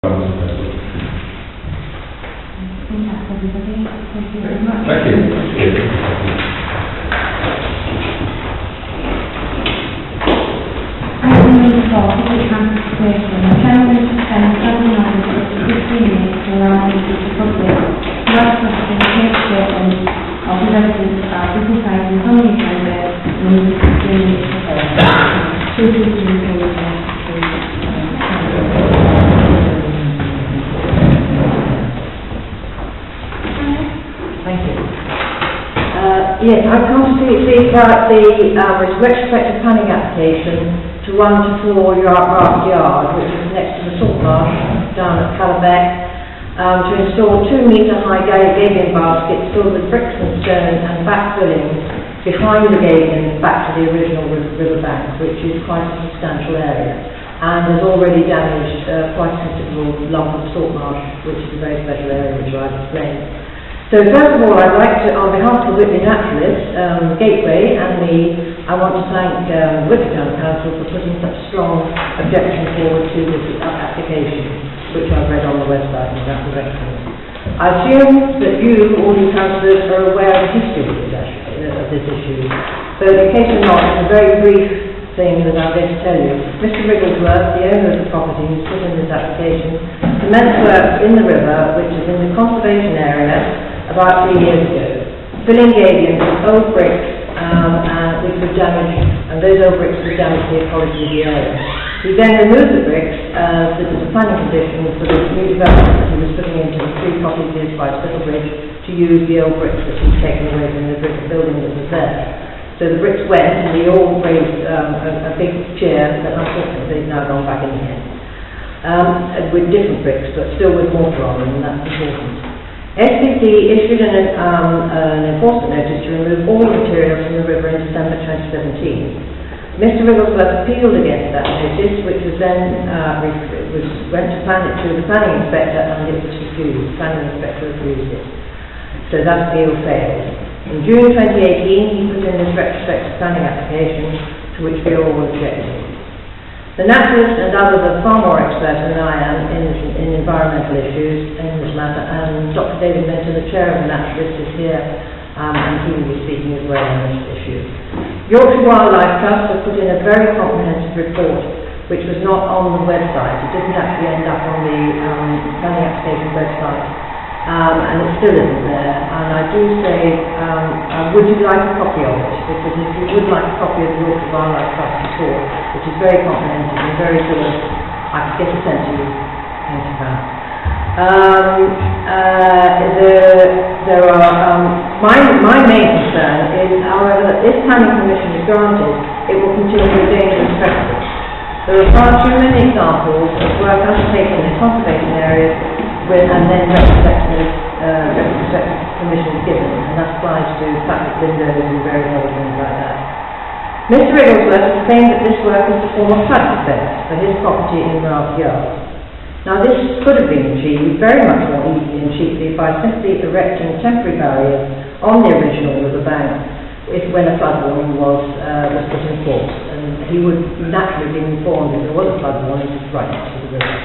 Thank you. Yes, I come to speak about the retrospective planning application to 1 to 4 Yard, which is next to the salt marsh down at Calabec, to install 2-metre high Gagalian baskets filled with bricks and stone and backfilling behind the Gagalian back to the original river bank, which is quite a substantial area and has already damaged quite a considerable lump of salt marsh, which is a very special area which I've explained. So first of all, I'd like to, on behalf of the Whitby Naturalists, Gateway and I want to thank Whitby Town Council for putting such strong objection forward to this application, which I've read on the website, and that was excellent. I assume that you, all you councillors, are aware of the history of this issue, but in case you're not, it's a very brief thing that I'm going to tell you. Mr. Wrigglesworth, the owner of the property who's put in this application, commenced work in the river, which is in the conservation area, about 3 years ago, filling Gagalians with old bricks which were damaged, and those old bricks would damage the ecology of the area. He then removed the bricks as it was a planning condition for the new development that he was putting into the 3 cottages by Spittle Bridge to use the old bricks that he'd taken away from the brick building that was there. So the bricks went and we all raised a big cheer that unfortunately has now gone back in again. With different bricks, but still with mortar on them, and that's important. SPC issued an enforcement notice to remove all materials from the river in December 2017. Mr. Wrigglesworth appealed against that notice, which was then went to the planning inspector, and it was refused. The planning inspector refused it. So that appeal failed. In June 2018, he put in this retrospective planning application, to which we all objected. The naturalist and others are far more expert than I am in environmental issues in this matter, and Dr. David Minton, the chair of the naturalist, is here, and he will be speaking as well on this issue. Yorkshire Wildlife Trust has put in a very comprehensive report, which was not on the website. It didn't actually end up on the planning application website, and it still isn't there. And I do say, would you like a copy of it? Because if you would like a copy of the Yorkshire Wildlife Trust report, which is very comprehensive and very sort of, I could get a sense of you, there are, my main concern is, however, that if planning permission is granted, it will continue a dangerous precedent. There are far too many examples of work undertaken in conservation areas and then retrospective permission is given, and that applies to plastic windows and various other things like that. Mr. Wrigglesworth has claimed that this work is to form a flood defence for his property in Rath Yard. Now this could have been achieved very much more easily and cheaply by simply erecting temporary barriers on the original river bank when a flood warning was put in force, and he would naturally be informed if there was a flood warning right next to the river.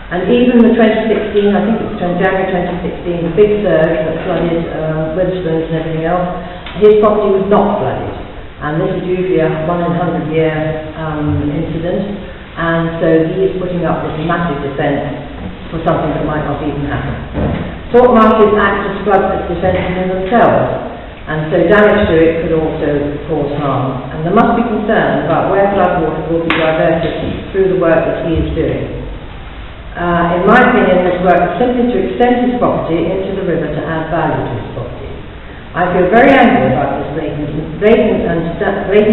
And even the 2016, I think it was January 2016, the big surge that flooded Witherspoons and everything else, his property was not flooded. And this is usually a 1-in-100-year incident, and so he is putting up this massive defence for something that might not even happen. Salt marshes act as flood defences in themselves, and so damage to it could also cause harm. And there must be concern about where flood water will be diverted through the work that he is doing. In my opinion, this work is simply to extend his property into the river to add value to his property. I feel very angry about this blatant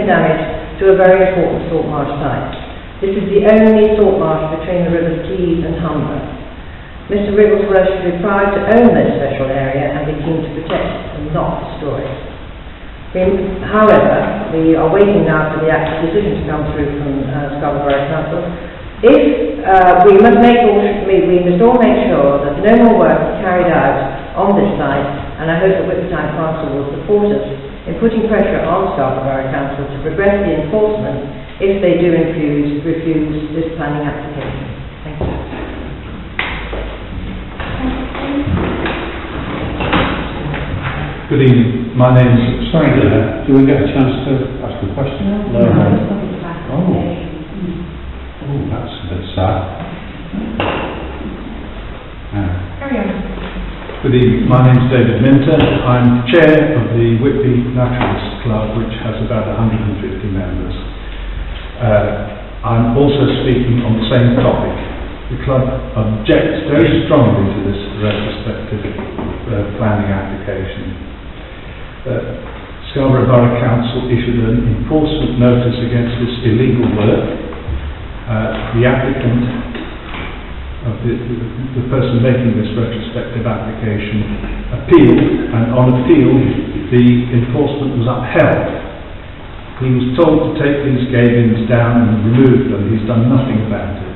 damage to a very important salt marsh site. This is the only salt marsh between the rivers Tees and Humber. Mr. Wrigglesworth should be proud to own this special area and be keen to protect and not destroy it. However, we are waiting now for the actual decision to come through from Scarborough Borough Council. We must all make sure that no more work is carried out on this site, and I hope that Whitby Town Council will support us in putting pressure on Scarborough Borough Council to progress the enforcement if they do refuse this planning application. Thank you. Good evening. My name is... Sorry, do we get a chance to ask a question? No. Oh, that's a bit sad. Carry on. Good evening. My name is David Minter. I'm chair of the Whitby Naturalist Club, which has about 150 members. I'm also speaking on the same topic. The club objects very strongly to this retrospective planning application. Scarborough Borough Council issued an enforcement notice against this illegal work. The applicant, the person making this retrospective application, appealed, and on appeal the enforcement was upheld. He was told to take these gabions down and remove them. He's done nothing about it.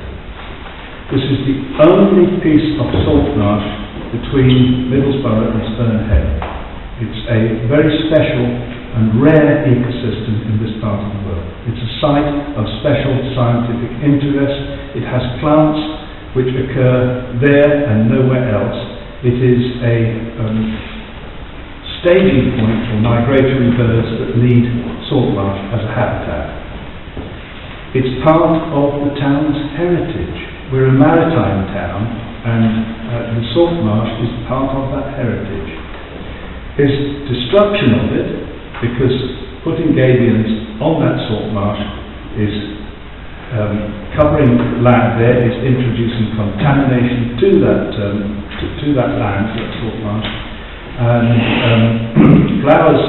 This is the only piece of salt marsh between Middlesbrough and Sternhead. It's a very special and rare ecosystem in this part of the world. It's a site of special scientific interest. It has plants which occur there and nowhere else. It is a staging point for migratory birds that need salt marsh as a habitat. It's part of the town's heritage. We're a maritime town, and the salt marsh is part of that heritage. His destruction of it, because putting gabions on that salt marsh is covering land there, is introducing contamination to that land, that salt marsh, and flowers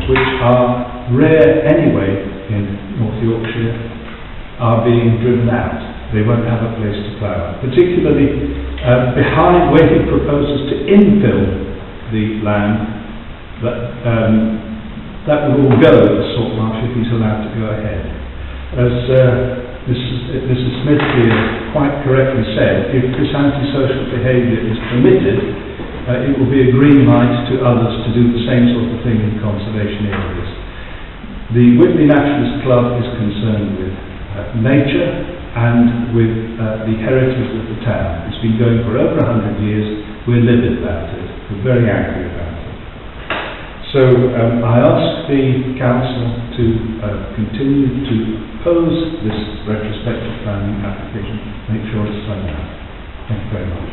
which are rare anyway in North Yorkshire are being driven out. They won't have a place to flower, particularly behind where he proposes to infill the land. That will all go as salt marsh if he's allowed to go ahead. As Mrs. Smith here quite correctly said, if this antisocial behaviour is permitted, it will be a green light to others to do the same sort of thing in conservation areas. The Whitby Naturalist Club is concerned with nature and with the heritage of the town. It's been going for over 100 years. We're livid about it. We're very angry about it. So I ask the council to continue to oppose this retrospective planning application. Make sure it's thrown out. Thank you very much.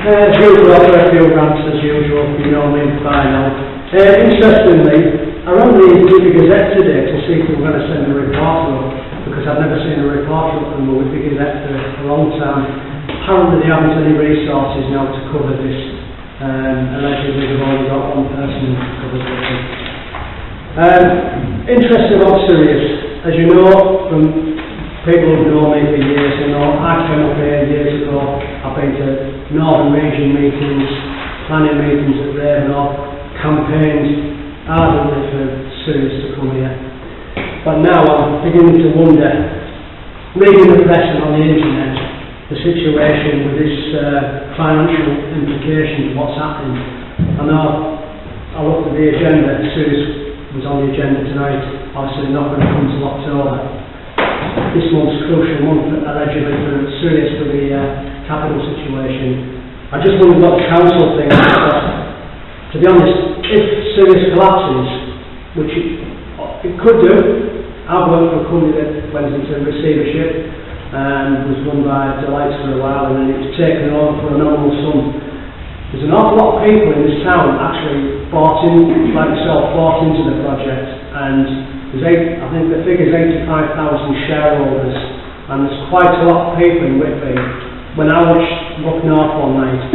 As usual, I'll a few rants as usual, you know me by now. Interestingly, I rang the Whitby Gazette today to see if we were going to send a reporter up, because I've never seen a reporter up from the Whitby Gazette for a long time. Apparently they haven't any resources now to cover this. Allegedly they've only got one person who covers it. Interesting about Sirius. As you know from people who've known me for years, you know, I came up here years ago. I've been to Northern Region meetings, planning meetings at Ravenor, campaigned ardently for Sirius to come here. But now I'm beginning to wonder, reading the press and on the internet, the situation with this financial implications, what's happening. I know I looked at the agenda, Sirius was on the agenda tonight, obviously not going to come till October. This month's crucial month, allegedly, for Sirius for the capital situation. I just wondered what the council thinks, because, to be honest, if Sirius collapses, which it could do, I've worked for a company that went into receivership and was run by Delights for a while, and then it was taken over for a nominal sum. There's an awful lot of people in this town actually bought in, like yourself, bought into the project, and there's I think the figure's 85,000 shareholders, and there's quite a lot of people in Whitby. When I was up north one night,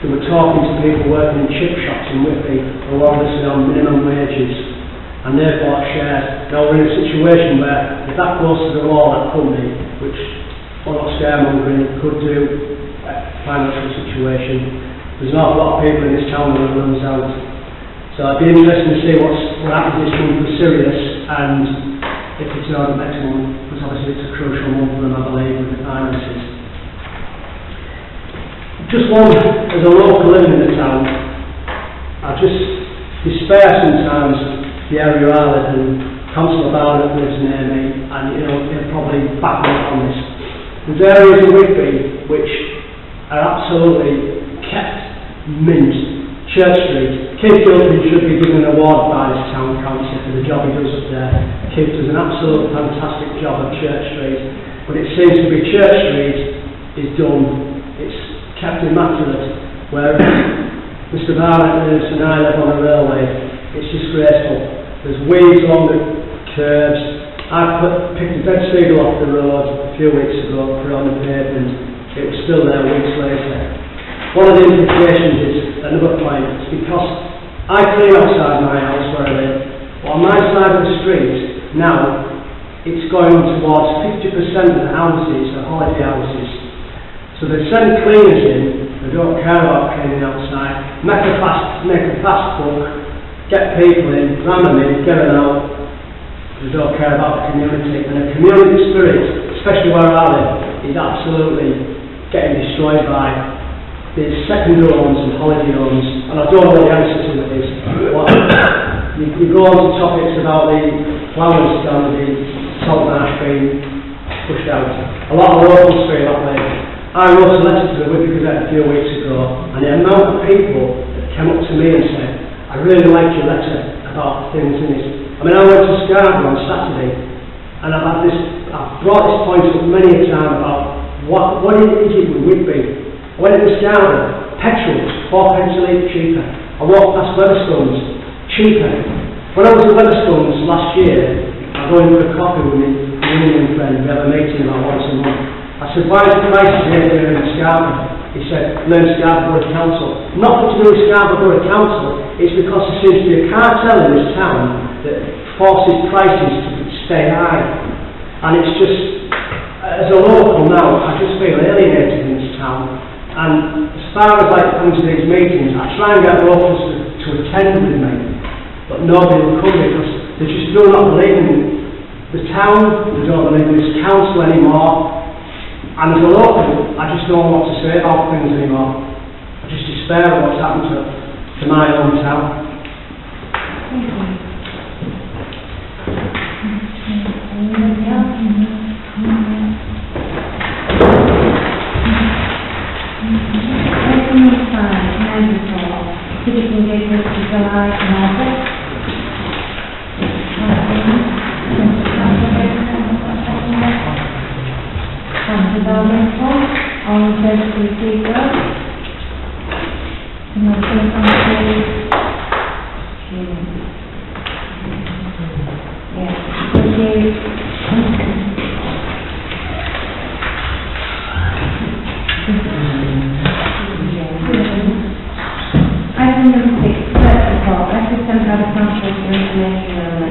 they were talking to people working in chip shops in Whitby who are obviously on minimum wages, and they've bought shares. Now we're in a situation where if that goes to the wall, that company, which a lot of scaremongering could do, financial situation, there's an awful lot of people in this town that runs out. So it'd be interesting to see what happens this month for Sirius, and if it's over next month, because obviously it's a crucial month for them, I believe, with the finances. Just one, as a local living in the town, I just despair sometimes the area I live in. Councillor Barnett lives near me, and he'll probably back me up on this. There's areas in Whitby which are absolutely kept mint. Church Street, Keith Gilpin should be given an award by this town council for the job he does up there. Keith does an absolute fantastic job at Church Street, but it seems to be Church Street is done, it's kept immaculate, where Mr Barnett lives and I live on the railway. It's disgraceful. There's weeds along the curbs. I picked a dead seagull off the road a few weeks ago, put it on the pavement. It was still there weeks later. One of the implications is another point. It's because I clean outside my house where I live, but on my side of the street now, it's going towards 50% of the houses are holiday houses. So they send cleaners in, they don't care about cleaning outside, make a fast book, get people in, ram them in, get them out. They don't care about the community. And the community spirit, especially where I live, is absolutely getting destroyed by these secondary homes and holiday homes. And I don't know what the answer to it is. You go on to topics about the flowers down the salt marsh being pushed out. A lot of locals feel that way. I wrote a letter to the Whitby Gazette a few weeks ago, and the amount of people that came up to me and said, I really liked your letter about things in this. I mean, I went to Scarborough on Saturday, and I've brought this point up many a time about what is it with Whitby. I went to Scarborough, petrol was 4 pence a litre cheaper. I walked past Weatherstones, cheaper. When I was at Weatherstones last year, I go in for a coffee with my union friend, we have a meeting about once a month. I said, why is the price here in Scarborough? He said, learn Scarborough Borough Council. Nothing to do with Scarborough Borough Council, it's because there seems to be a cartel in this town that forces prices to stay high. And it's just, as a local now, I just feel alienated in this town. And as far as like coming to these meetings, I try and get locals to attend with me, but nobody will come because they just do not believe in the town, they don't believe in this council anymore. And as a local, I just don't know what to say about things anymore. I just despair of what's happened to my hometown. Environmental, all in favor, please speak up. And I'll take on yeah, thank you. Item number 6, clerk report. I should send out a council for information on the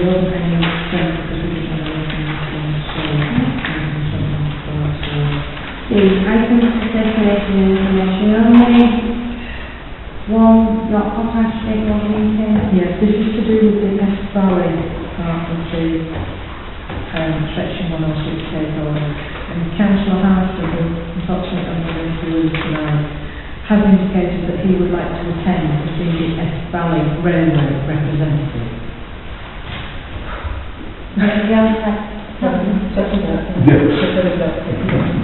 law items for circulation information only. One, not potash stakeholder meeting. Yes, this is to do with the West Valley part of the section 106 takeover. And Councillor Harrison, who unfortunately I'm going to lose tonight, has indicated that he would like to attend to see the West Valley Railway representative. Anybody else have something?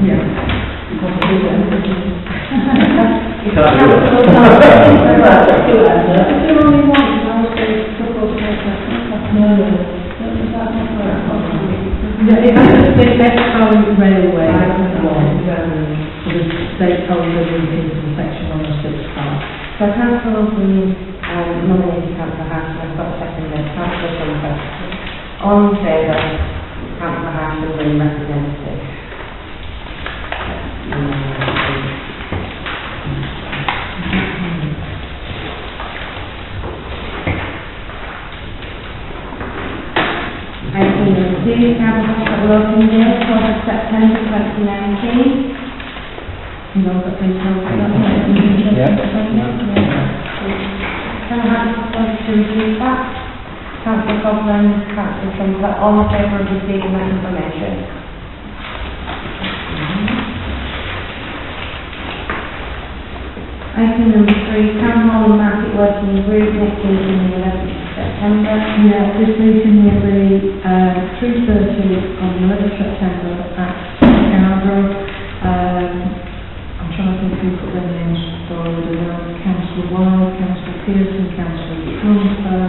Yeah. You want to do that? You can't do it. If you only want, I was going to propose to make that. No. It has to be West Valley Railway for the stakeholder meeting for the section 106 part. So Councillor Green nominated Councillor Harrison, I've got a second there, Councillor Shumper. All in favour, Councillor Harrison being representative. Item number 2, Council Hospital Open Day, 4th of September 2019. You know that these are Can I have to receive that? Councillor Coughlin, Councillor Shumper, all in favour of receiving that information. Item number 3, Town Hall and Market Working Group, next meeting the 11th of September. Yeah, this meeting will be 3:30 on the 11th of September at Scarborough. I'm trying to think who put their names forward around Councillor Wilde, Councillor Pearson, Councillor Trumper,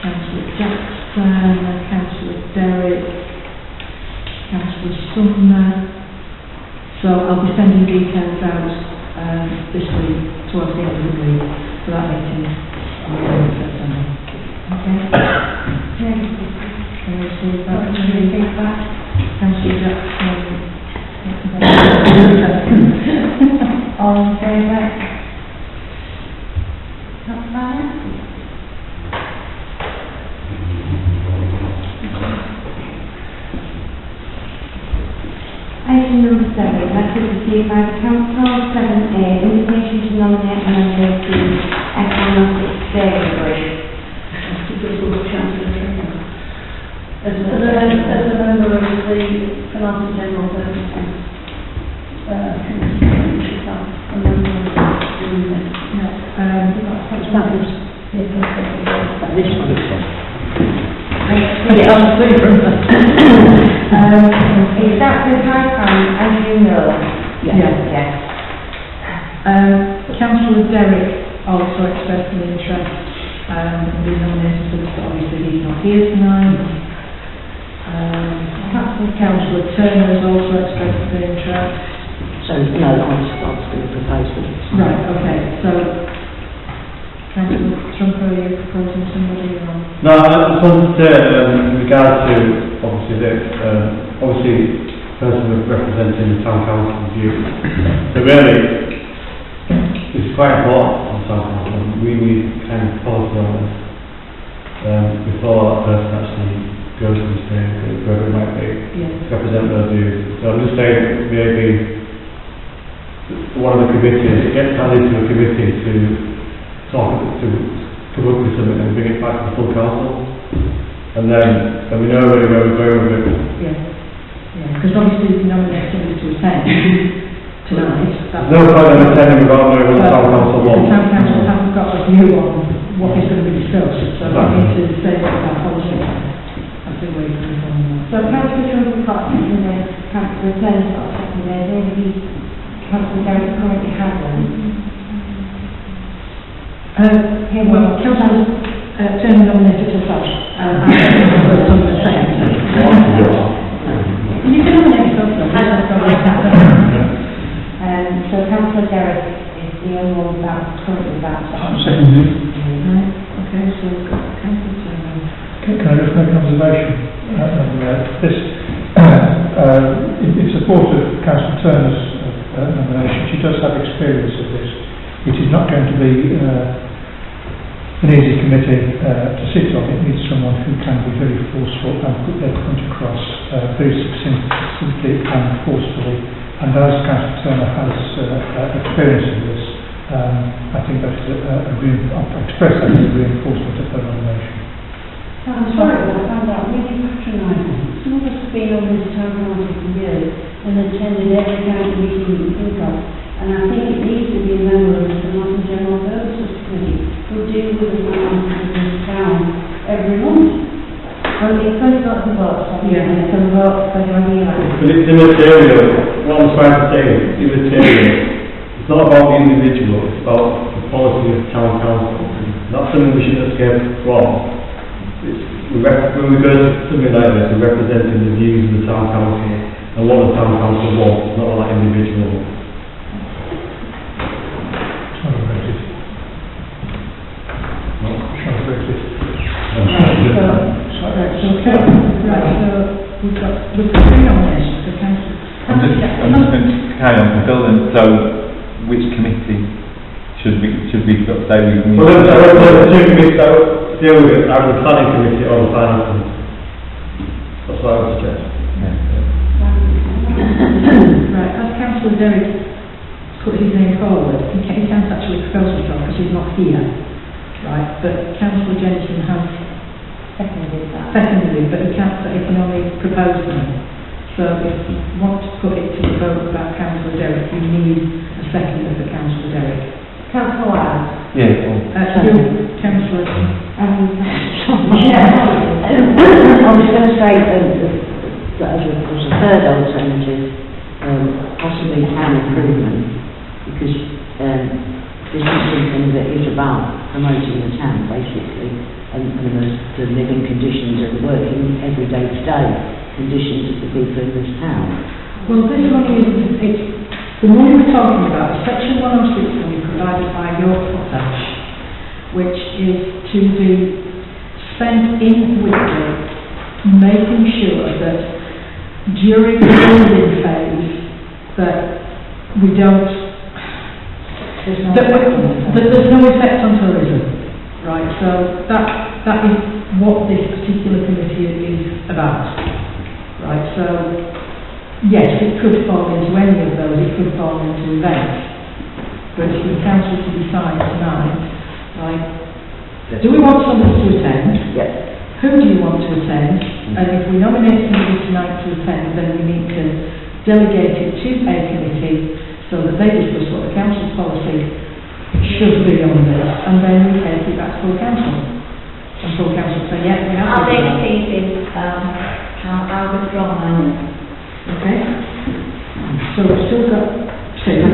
Councillor Jackson, Councillor Derrick, Councillor Sumner. So I'll be sending details out this week, towards the end of the week, for that meeting on the 11th of September. Okay? Can we see that? Councillor Jackson. All in favour? That's fine. Item number 7, letter received by the Council. 7A, invitation to nominate and nominate the economic saving group. As a member of the Finance and General Services Committee, she's a member of doing this. No, this one. Is that the pipeline, as you know? Yes. Councillor Derrick also expressed an interest in being nominated for this, but obviously he's not here tonight. Councillor Turner has also expressed an interest. So, no, I'm going to propose this. Right, okay, so Councillor Trumper, are you proposing somebody or? No, I just wanted to say, in regard to, obviously, the person representing the town council's view. So really, it's quite important on town council. We need kind of policy on this before that person actually goes to the state, whoever it might be, to represent their views. So I'm just saying, maybe one of the committees, get added to a committee to talk, to come up with something and bring it back to the full council. And then we know really where we're going with it. Because obviously if you nominate somebody to attend tonight, there's no point in attending without knowing what the town council wants. The town council haven't got a view on what is going to be discussed, so I need to say about policy. That's the way to move on. So Councillor Trumper got second there, Councillor Turner got second there, maybe Councillor Derrick currently has one. Well, Councillor Turner nominated herself. I was on the second. You can nominate yourself. So Councillor Derrick is the only one that's currently that. I'm seconding. Right, okay, so we've got Councillor Turner. Can I just make an observation? This, in support of Councillor Turner's nomination, she does have experience of this. It is not going to be an easy committee to sit on. It needs someone who can be very forceful and put their point across very succinctly and forcefully. And as Councillor Turner has experience of this, I think that is I'll express that as a reinforcement of her nomination. I'm sorry, but I found that really patronising. Some of us have been on this town council for years and attended every kind of meeting you can think of. And I think it needs to be a member of the Finance and General Services Committee who deal with the finances of this town every month. Well, it's going to got the votes, and it's going to vote for your new But it's immaterial. What I'm trying to say is it's immaterial. It's not about the individual, it's about the policy of town council. That's something we should escape from. When we go to something like this, we're representing the views of the town council and what the town council wants, not what that individual wants. So we've got 3 nominations for council. I'm just going to carry on for building. So, which committee should we say we can? Well, there's 2 committees that deal with it, either the planning committee or the finance committee. That's what I would suggest. Right, as Councillor Derrick put his name forward, he can't actually propose himself because he's not here. Right, but Councillor Jenison has seconded, but he can only propose them. So if you want to put it to the vote about Councillor Derrick, you need a seconder for Councillor Derrick. Councillor Wilde? Yes. Councillor. I was going to say that as a third alternative, possibly town improvement, because this is something that is about promoting the town, basically, and the living conditions and working every day-to-day conditions of the people in this town. Well, this money isn't, it's, the money we're talking about is Section 106 money provided by your potash, which is to be spent in Whitby, making sure that during the building phase that we don't, that there's no effect on tourism, right? So that is what this particular committee is about, right? So yes, it could fall into any of those, it could fall into events, but it's the council to decide tonight, right? Do we want somebody to attend? Yes. Who do you want to attend? And if we nominate somebody tonight to attend, then we need to delegate it to a committee so that they discuss what the council's policy should be on this, and then we take it back to full council. And full council say, yeah, we have I'll to do that. make it, I'll withdraw mine. Okay? So we've still got two.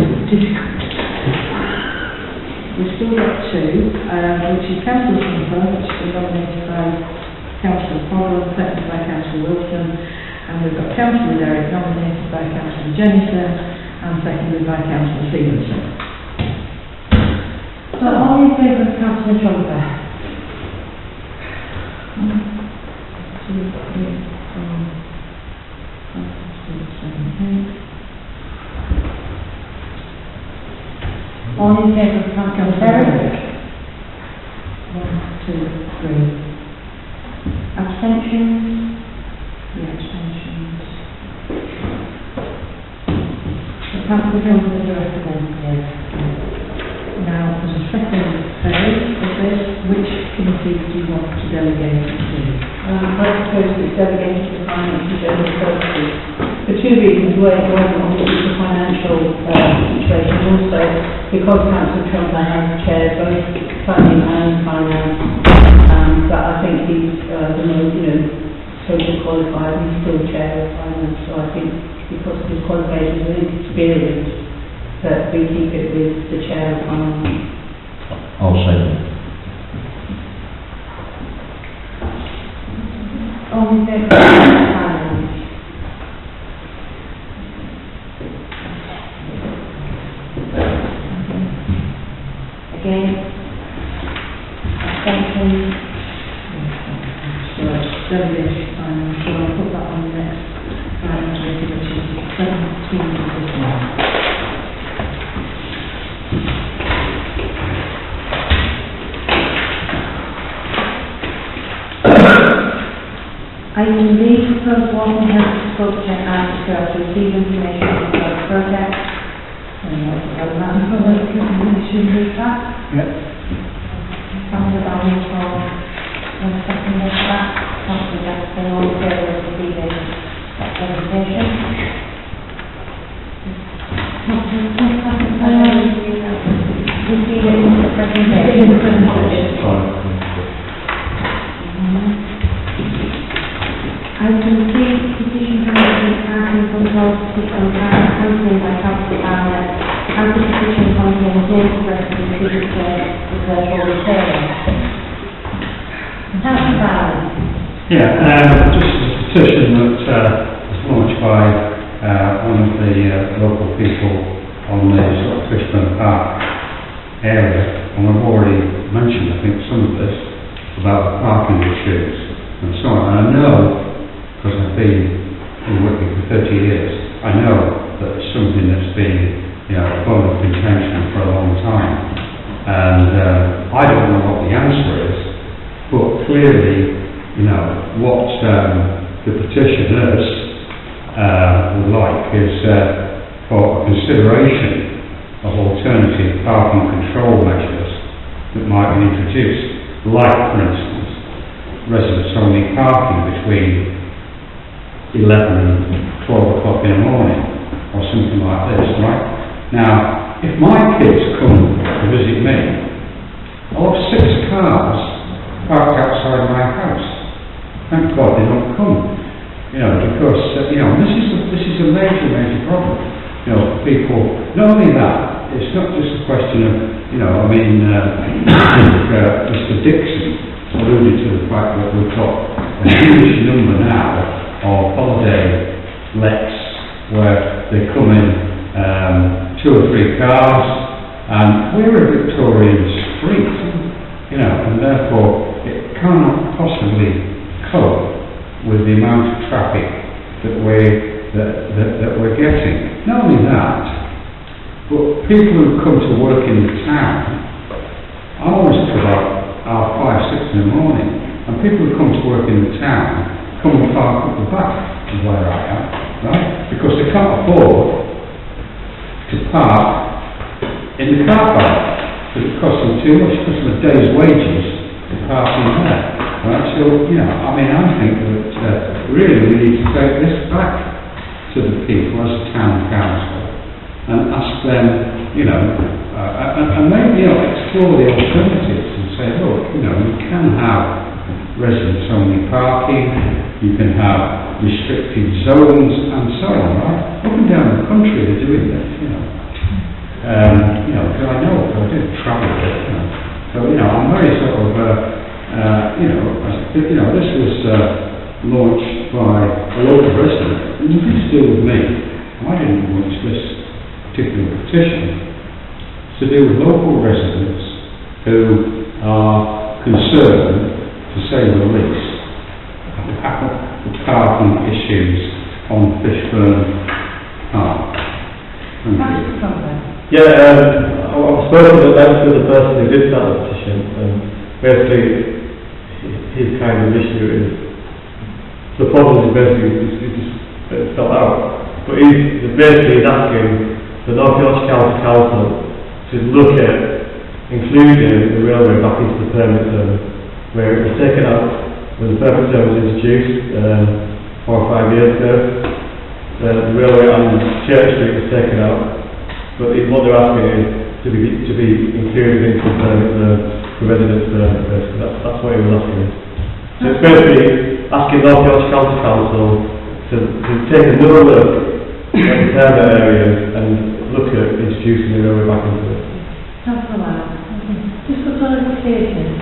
We've still got two, which is Councillor Simper, which has been nominated by Councillor Powell, seconded by Councillor Wilson, and we've got Councillor Derrick nominated by Councillor Jennison and seconded by Councillor Stevenson. So all in favour of Councillor Trumper? 1, 2, 3, 4, 5, 6, 7, 8. All in favour of Councillor Derrick? 1, 2, 3. Abstentions? The abstentions. So Councillor Johnson is a representative. Now, as a second phase of this, which committee do you want to delegate it to? I propose it's delegated to the Finance and General Services. For two reasons. One, obviously the financial situation, and also because Councillor Trumper has chaired both planning and finance, that I think he's the most, totally qualified. He's still chair of finance, so I think because of his qualifications and his experience, that we keep it with the chair of finance. I'll say that. All in favour of finance? Again? Abstentions? So it's delegated to finance, so I'll put that on the next finance committee, which is 17th of this month. Item B, proposed Walton Health Sculpture and to receive information on the project. And what's the other matter for the commission with that? Yeah. Councillor Barnes for one second of that. Councillor Jackson on the favour of receiving that presentation. Receiving the presentation. Item C, petition from the parking control system campaign by Councillor Barnett, as the petition contains no expression of signature with verbal referral. Councillor Barnett. Yeah, just a petition that was launched by one of the local people on the sort of Fishburn Park area, and I've already mentioned, I think, some of this about the parking issues and so on. And I know, because I've been in Whitby for 30 years, I know that it's something that's been, a bone of contention for a long time. And I don't know what the answer is, but clearly, what the petitioners would like is for consideration of alternative parking control measures that might be introduced, like, for instance, residents only parking between 11 and 12 o'clock in the morning, or something like this, right? Now, if my kids come to visit me, I'll have 6 cars parked outside my house. Thank God they don't come, because, this is a major problem. People, not only that, it's not just a question of, you know, I mean, Mr. Dixon alluded to the fact that we've got a huge number now of holiday lets where they come in 2 or 3 cars, and we're a Victorian street, you know, and therefore it cannot possibly cope with the amount of traffic that we're getting. Not only that, but people who come to work in the town, I'm always up about 5, 6 in the morning, and people who come to work in the town come and park at the back of where I am, right? Because they can't afford to park in the car park, because it costs them too much, it costs them a day's wages to park in there, right? So, you know, I mean, I think that really we need to take this back to the people as a town council and ask them, you know, and maybe, you know, explore the alternatives and say, look, you know, you can have residents-only parking, you can have restricted zones and so on, right? Up and down the country they're doing this, you know. You know, because I know, I did travel a bit, you know. So, you know, I'm very sort of, you know, this was launched by a local resident, and nothing to do with me. I didn't launch this particular petition. It's to do with local residents who are concerned, to say the least, about the parking issues on Fishburn Park. Yeah, I've spoken to the person who did start the petition, and basically his kind of issue is, the problem is basically it's spelled out, but he's asking the North Yorkshire County Council to look at including the railway back into the permit term, where it was taken out when the permit term was introduced 4 or 5 years ago. The railway on Church Street was taken out, but what they're asking is to be included into the permit for residents permit. That's what he was asking. So it's basically asking North Yorkshire County Council to take another look at the permit areas and look at introducing the railway back into it. Just for clarification,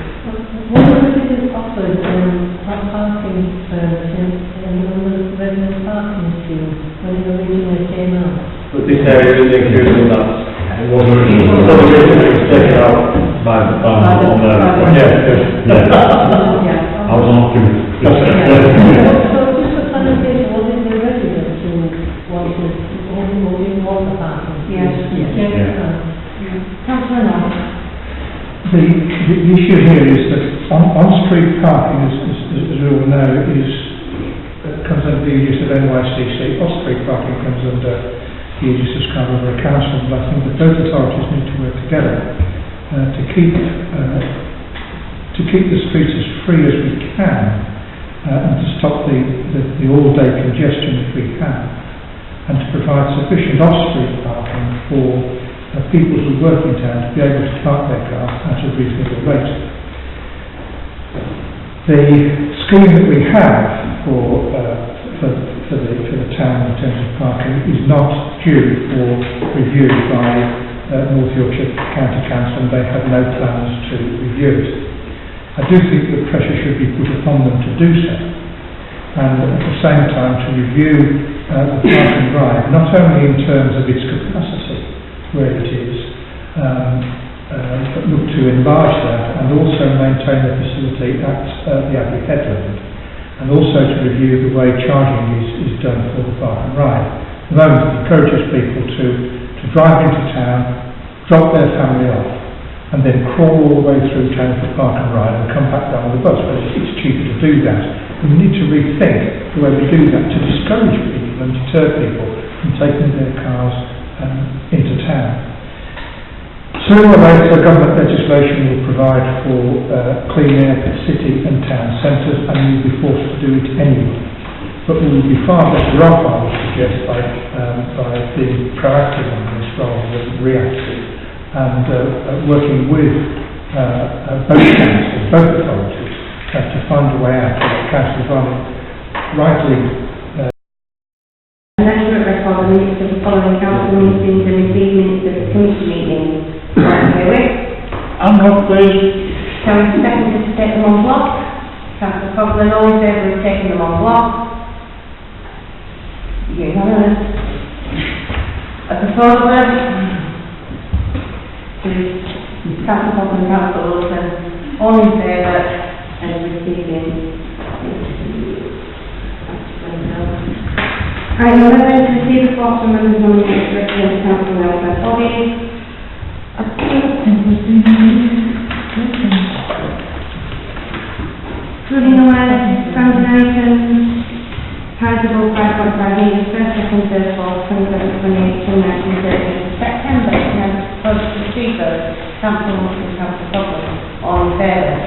what was it that offered parking permits in the resident parking scheme when it originally came out? But this area isn't included in that. It was originally taken out by the I was on to So just for clarification, was it the residents who didn't want the parking? Yes. Councillor Knox. The issue here is that on-street parking, as we all know, comes under the aegis of NYCC. Off-street parking comes under the aegis of Scarborough Council, but I think that both authorities need to work together to keep the streets as free as we can and to stop the all-day congestion if we can, and to provide sufficient off-street parking for people who work in town to be able to park their cars at a reasonable rate. The scheme that we have for the town in terms of parking is not due for review by North Yorkshire County Council, and they have no plans to review it. I do think that pressure should be put upon them to do so, and at the same time to review the park and ride, not only in terms of its capacity, where it is, but look to enlarge that and also maintain the facility at the Abbey Headland, and also to review the way charging is done for the park and ride. At the moment it encourages people to drive into town, drop their family off, and then crawl all the way through town for park and ride and come back down with the bus. But it's cheaper to do that. And we need to rethink the way we do that to discourage people and deter people from taking their cars into town. Sooner or later, government legislation will provide for clean air for city and town centres, and we will be forced to do it anyway. But we will be far better off, I would suggest, by being proactive on this rather than reactive, and working with both councils, both authorities, to find a way out. Councillor Varney rightly National record of minutes of the following council meetings and received minutes of the committee meetings vote, please. Councillor seconded to take them on block. Councillor Coughlin, all in favour of taking them on block? Unanimous. A proposer is Councillor Coughlin and Councillor Wilson, all in favour and receiving. Item 11, to receive the reports from members nominated to represent council and welfare bodies. Including awareness, standing items, Palatable 5.5 metres, first, second, third, fourth, 27th, 28th, 29th, 30th September, and proposed to receive those, Councillor Wilson, Councillor Coughlin, all in favour.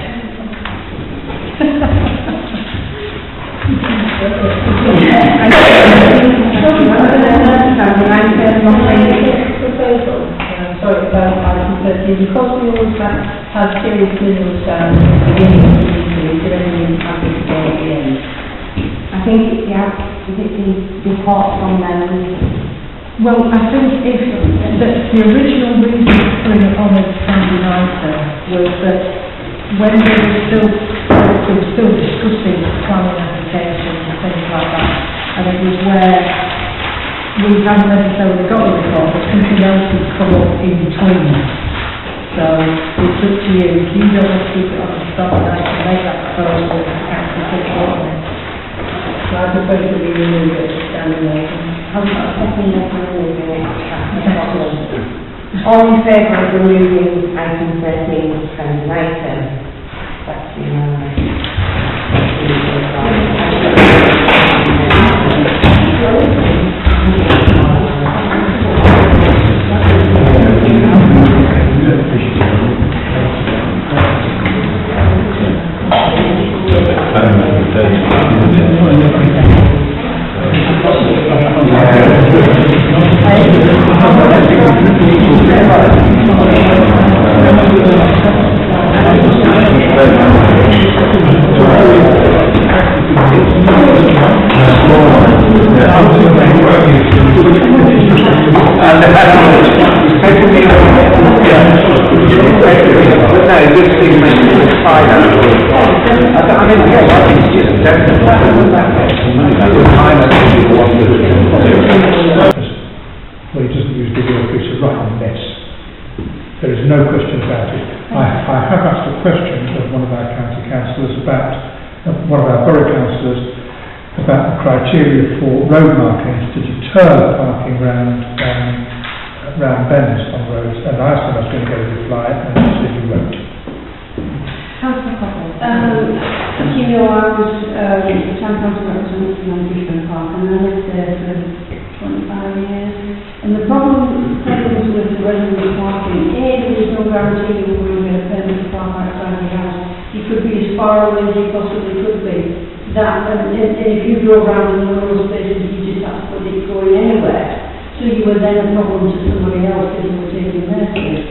Sorry, item 13, because we always have serious middle terms at the beginning of the meeting, is there any impact at the end? I think the report from them. Well, I think if the original reason for putting it on as standing item was that when they were still discussing planning applications and things like that, and it was where we hadn't necessarily got a report, but something else has come up in between. So it's up to you. If you don't want to keep it on the standing item, make that proposal and the council take it on it. So I propose that we remove it as standing item. I'm not second that we're removing it. All in favour of removing item 13 as standing item? That's unanimous. Well, he doesn't use big words, it's a rotten mess. There is no question about it. I have asked a question of one of our county councillors about, one of our borough councillors, about the criteria for road markings to deter parking round bends on roads, and I asked him I was going to get a reply, and he said he won't. Councillor Coughlin. As you know, I was the town council representative on Bishop Park, and I lived there for 25 years. And the problems with the resident parking, there was no guarantee you were going to get a permit to park outside your house. You could be as far away as you possibly could be. And if you drove around in one of those places, you just had to put it going anywhere. So you were then a problem to somebody else if you were taking their space.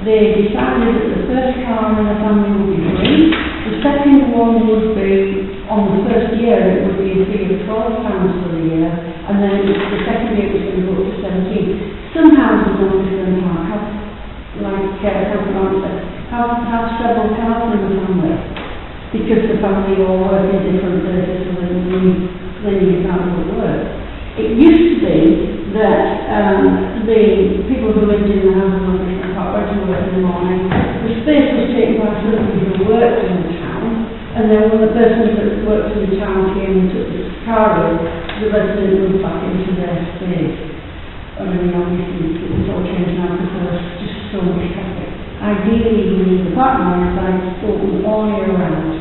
They decided that the first car in the family would be free. The second one would be, on the first year, it would be a fee of £12 for the year, and then the second year it was going to go up to 17. Some houses on Bishop Park have, like Councillor said, have several cars in the family, because the family all work in different places, so they need a car to work. It used to be that the people who lived in the houses on Bishop Park went to work in the morning. The space was taken by somebody who worked in the town, and then when the person that worked in the town came and took the car in, the resident moved back into their space. I mean, obviously it was all changed now because there was just so much traffic. Ideally, we need the parking line signs open all year round,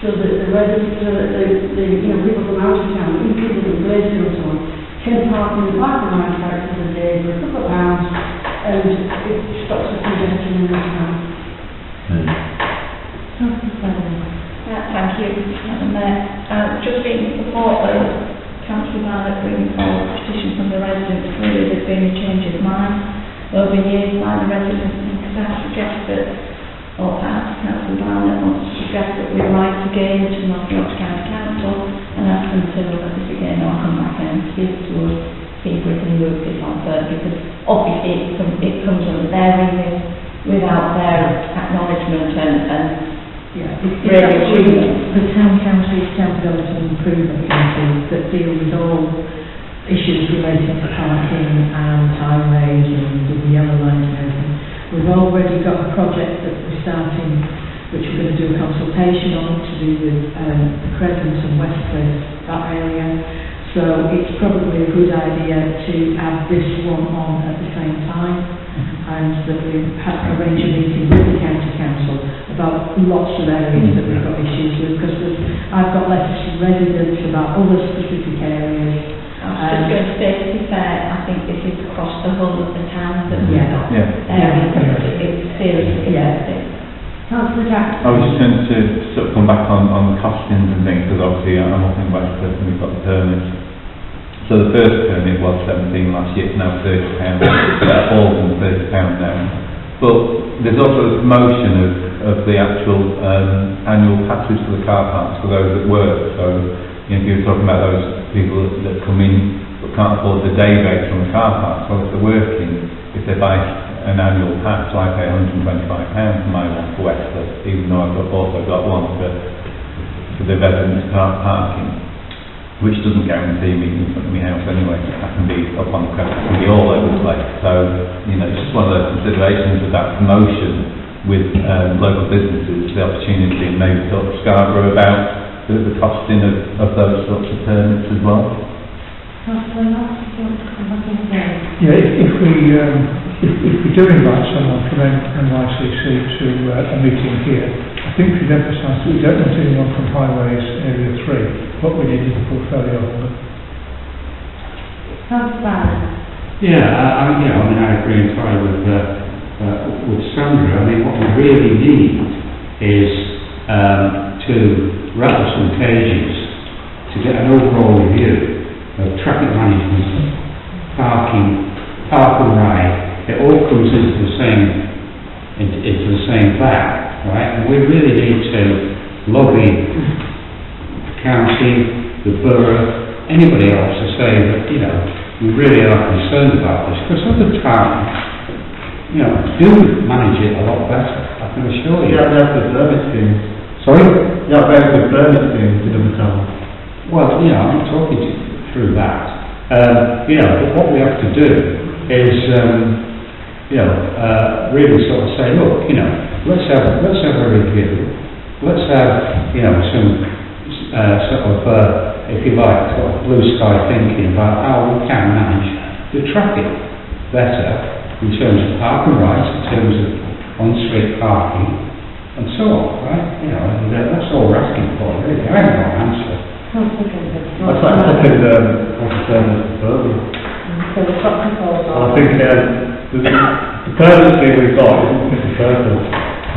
so that the residents, so that the people from out of town, even people in Glasgow and so on, can park in the parking line site for the day for a couple of hours, and it stops the congestion in the town. Thank you, Madam Mayor. Just being support of Councillor Barnett bringing forward a petition from the residents. Clearly there's been a change of mind over years by the residents, and could I suggest that, or perhaps Councillor Barnett wants to suggest that we write again to North Yorkshire County Council and ask them to look at this again, or come back and speak to us, see if we can move this on further, because obviously it comes under their remit, without their acknowledgement and Yeah, really it's actually agreement. the town council's town development improvement committee that deal with all issues relating to parking and highways and the yellow lines and everything. We've already got a project that we're starting, which we're going to do a consultation on, to do with the Crescent and Westcliff, that area. So it's probably a good idea to add this one on at the same time, and that we arrange a meeting with the county council about lots of areas that we've got issues with, because I've got letters from residents about other specific areas. I was just going to say, to be fair, I think this is across the whole of the town that we've got areas that it's seriously affecting. Councillor Jackson. I was just going to sort of come back on the costings and things, because obviously I'm up in Westcliff and we've got the permits. So the first permit was £17 last year, it's now £30. That falls from £30 now. But there's also a promotion of the actual annual passes for the car parks for those that work. So, you know, if you're talking about those people that come in but can't afford the day rates on the car parks, well, if they're working, if they buy an annual pass, so I pay £125 for my one for Westcliff, even though I've also got one for the residents' parking, which doesn't guarantee me in front of my house anyway. I can be up on the coast, I can be all over the place. So, you know, it's just one of those considerations of that promotion with local businesses, the opportunity, and maybe talk to Scarborough about the costing of those sorts of permits as well. Councillor Knox, do you want to come back in again? Yeah, if we do invite someone from NYCC to a meeting here, I think we should emphasise that we don't want anyone from Highways Area 3, what we need is a portfolio holder. Councillor Barron. Yeah, I agree entirely with Sandra. I mean, what we really need is to rattle some cages to get an overall review of traffic management, parking, park and ride. It all comes into the same bag, right? And we really need to lobby the county, the borough, anybody else to say that, you know, we really are concerned about this, because other towns, you know, do manage it a lot better, I can assure you. Yeah, that's the permit scheme. Sorry? Yeah, that's the permit scheme in the town. Well, you know, I'm talking to you through that. You know, but what we have to do is, really sort of say, look, you know, let's have a review. Let's have, you know, some if you like, sort of blue sky thinking about how we can manage the traffic better in terms of park and rides, in terms of on-street parking, and so on, right? You know, and that's all we're asking for, really. I haven't got an answer. That's like second further. So the top proposal. I think the permit scheme we've got isn't fit for purpose,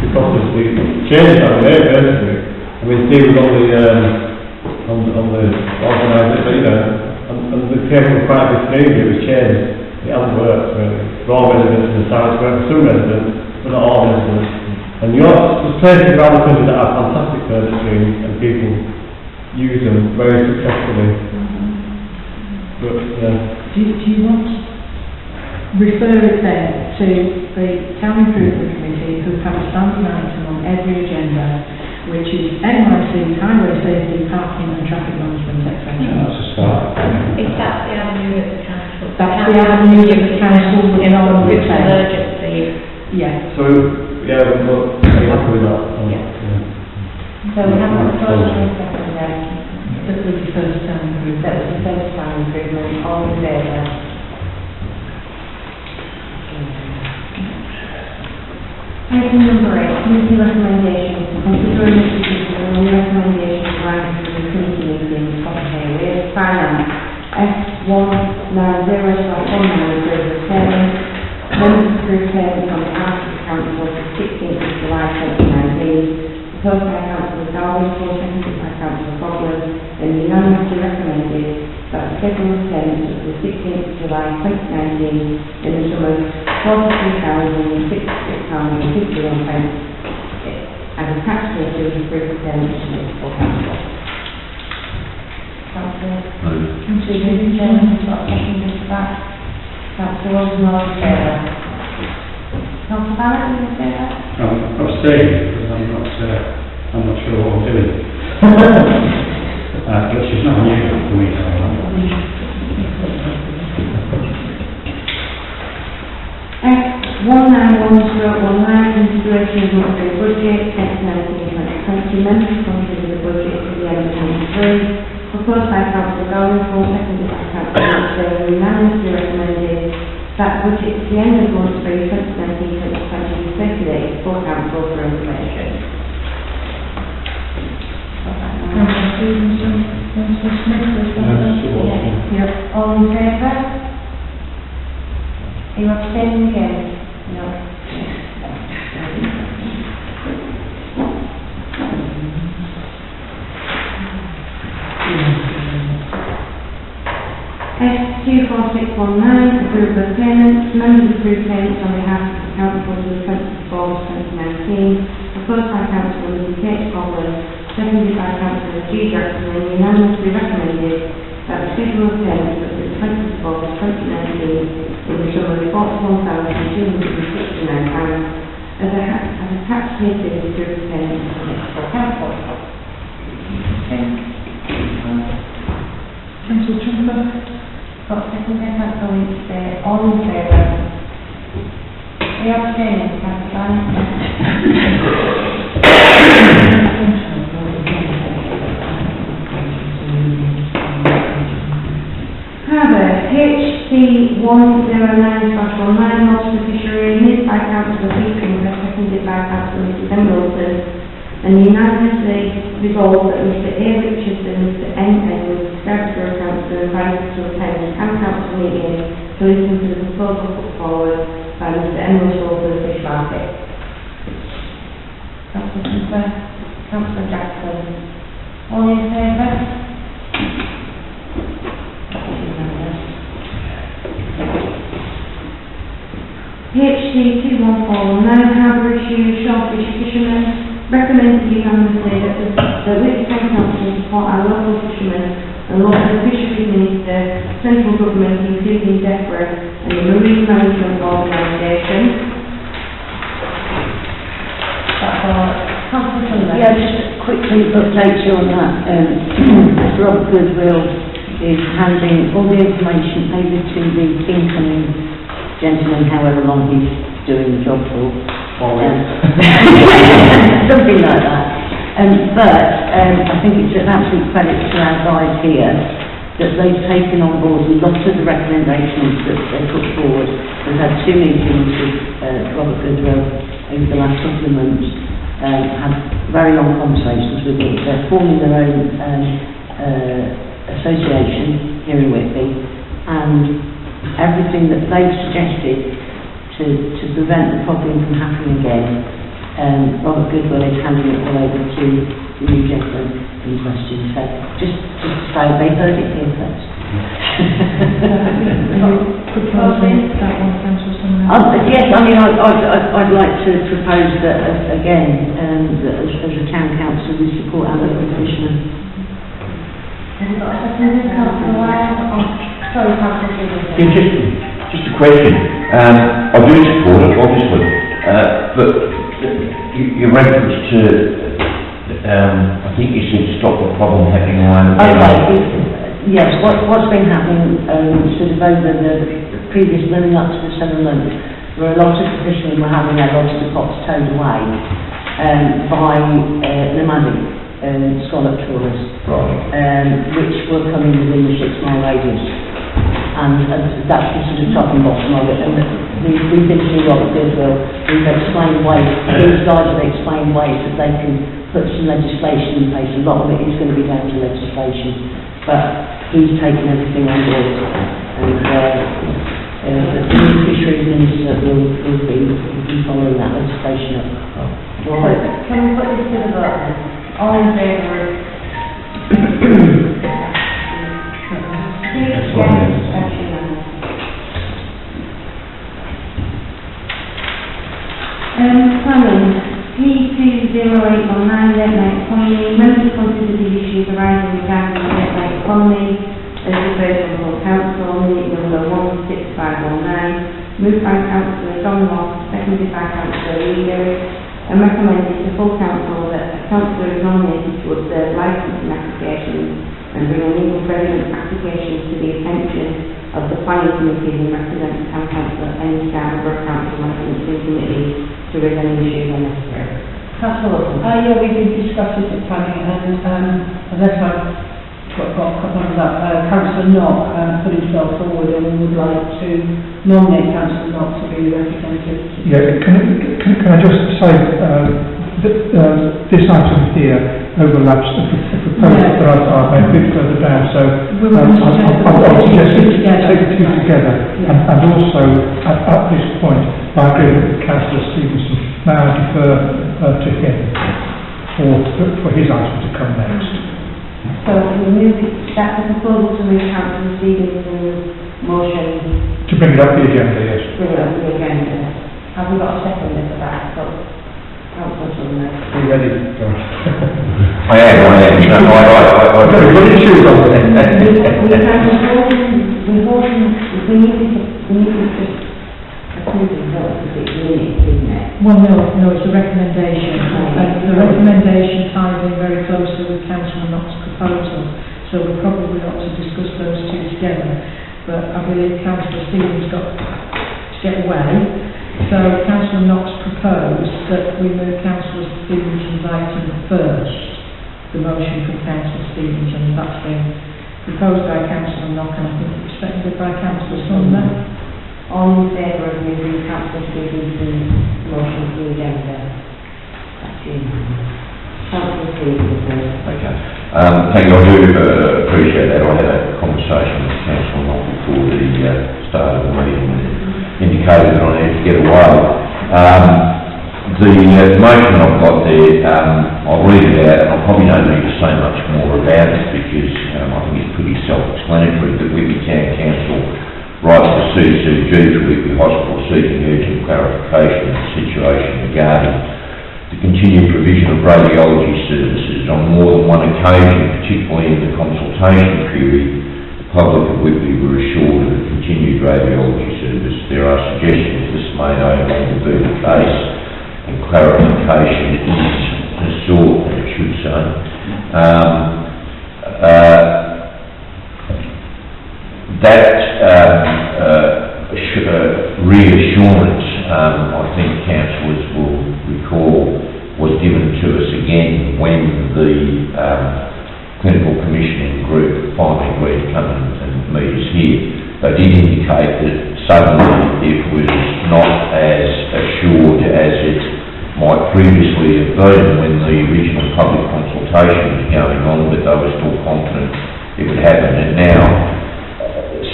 because of the changes that we made, basically. I mean, Steve was on the organiser, but you know, and the came from quite a big thing, it was changed. It hasn't worked really. For all residents in the town, it's worked for some residents, but not all residents. And there's places around the country that have fantastic permit schemes and people use them very successfully. But Do you want to refer it then to the Town Improvement Committee, who have a standing item on every agenda, which is NYC, highway safety, parking and traffic management, etc. That's a start. If that's the avenue of the council. That's the avenue that the council would normally With take. urgency. Yeah. so, yeah, we're happy with that. So we have a proposal in second there. That was the first town improvement. That was the first time improvement, all in favour? Item number 8, committee recommendations. Consider a decision on the recommendation provided for the committee meeting, property areas, finance, S190/19 approval of payment, members approve payment on behalf of the council for 16th of July 2019, proposed by Councillor Darwin, seconded by Councillor Bogler, and unanimously recommended that the schedule of payments of the 16th of July 2019 in the sum of £43,066.51 as a tax to approve the payments to municipal council. Councillor? Councillor Chairman, second for that. Councillor Rosenthal, in favour. Councillor Barrett, are you in favour? I'm staying because I'm not sure what I'm doing. Which is not unusual for me. X191019, consideration of monthly budget, X192020, members consider the budget for the end of 23, proposed by Councillor Dalrymple, seconded by Councillor Mitchell, unanimously recommended that budget to the end of month 3, 2019-2020 be circulated for council for information. Councillor Stevenson, Councillor Smith, is that Yep. all in favour? Are you abstaining again? No. S24619, approval of payments. Members approve payments on behalf of the council to the 24th, 2019. Proposed by Councillor Lizzie Kate Scotland, seconded by Councillor G. Jackson, and unanimously recommended that the schedule of payments for the 24th, 2019 in the sum of £41,269 as a taxpayer approved payment to the next council. Councillor Trumper, got second by Councillor Lynch, all in favour? Are you abstaining, Councillor Barrett? HC 109/19, lost the fishery, moved by Councillor Beatrice, seconded by Councillor Mrs. Embleton, and unanimously resolved that Mr. A. Richardson, Mr. N. Edwards, Scarborough Councillor, invited to attend the council meeting to listen to the proposal put forward by Mr. Embleton for the fish market. Councillor Trumper, Councillor Jackson, all in favour? HC 21419, harbour issue, shellfish fishermen, recommends unanimously that Whitby Council support our local fishermen and local fisheries minister, central government including DEFRA and the Marine Management Organisation. Yeah, just quickly update you on that. Rob Goodwill is handing all the information over to the incoming gentleman, however long he's doing the job for. Something like that. But I think it's an absolute credit to our guys here that they've taken on board a lot of the recommendations that they put forward. We've had 2 meetings with Robert Goodwill over the last couple of months, had very long conversations with them. They're forming their own association here in Whitby, and everything that they've suggested to prevent the problem from happening again, Robert Goodwill is handing it all over to the new gentleman in question. So just to say, they heard it here first. Yes, I mean, I'd like to propose that, again, that as a town council we support our local fishermen. Have you got a second, Councillor Wyatt? Sorry, Councillor Stevenson. Yeah, just a question. I do support it, obviously, but your reference to, I think you said stop the problem happening around the Yes, what's been happening sort of over the previous running up to the summer months, where a lot of the fishermen were having their lobster pots towed away by nomadic scallop trawlers, which were coming within the 6-mile radius. And that's the sort of top and bottom of it. And we've been to Robert Goodwill, we've explained ways, these guys have explained ways that they can put some legislation in place. A lot of it is going to be down to legislation, but he's taken everything on board. And the new fisheries minister will be following that legislation up. Can we put this to the vote then? All in favour? Planning, P20819, late night economy. Members consider the issues arising regarding the late night economy as referred to the council, minute number 16519, moved by Councillor John Ross, seconded seconded by Councillor Reader, and recommended to full council that a councillor is nominated to observe licensing applications and bring a legal president applications to the attention of the planning committee and represent town council at any Scarborough Council licensing committee to raise any issues when necessary. Councillor Wilson. Yeah, we did discuss this at planning, and unless I've got a couple of that, Councillor Knock put himself forward and would like to nominate Councillor Knock to be the representative. Yeah, can I just say that this item here overlaps a proposal that I've made a bit further down, so I'll suggest take the two together, and also at this point, by agreement with Councillor Stevenson, may I defer to him for his item to come next. So we move that's a proposal to move Councillor Stevenson's motion To bring it up the agenda, yes. bring it up the agenda. Have we got a second for that? So, Councillor Sumner. Are you ready? I am. No, I've got your shoes on. We need to just approve it, not to be minutes, isn't it? Well, no, it's a recommendation. And the recommendation ties in very closely with Councillor Knott's proposal, so we probably ought to discuss those two together. But I believe Councillor Stevens got to get away, so Councillor Knott's proposed that we move Councillor Stevenson's item first, the motion from Councillor Stevenson. That's been proposed by Councillor Knock, and I think it's seconded by Councillor Sumner. All in favour of moving Councillor Stevenson's motion to the agenda? That's unanimous. Councillor Stevenson. Okay. Thank you. I do appreciate that. I had a conversation with Councillor Knock before the start of the meeting and indicated that I need to get away. The motion I've got there, I'll read it out, and I probably don't need to say much more about it because I think it's pretty self-explanatory that Whitby Town Council writes to CCG for Whitby Hospital seeking urgent clarification of the situation regarding the continued provision of radiology services. On more than one occasion, particularly in the consultation period, the public of Whitby were assured of a continued radiology service. There are suggestions this may no longer be the case, and clarification is sought, and it should say. Reassurance, I think councillors will recall, was given to us again when the clinical commissioning group finally agreed to come and meet us here. They did indicate that suddenly it was not as assured as it might previously have been when the original public consultation was going on, but they were still confident it would happen. And now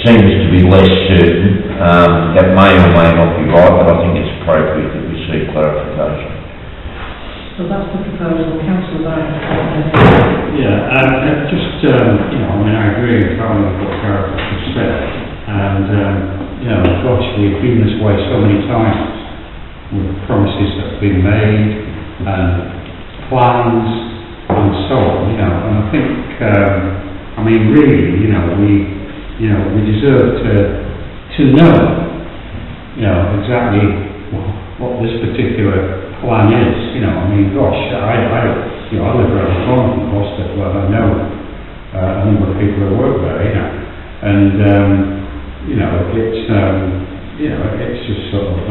seems to be less certain. That may or may not be right, but I think it's appropriate that we seek clarification. So that's the proposal. Councillor Barron. Yeah, I agree entirely with what Gareth has said. And, gosh, we've been this way so many times with promises that have been made and plans and so on, and I think, we deserve to know, exactly what this particular plan is. Gosh, I live around the corner from hospital, and I know a number of people who work there, and it's just sort of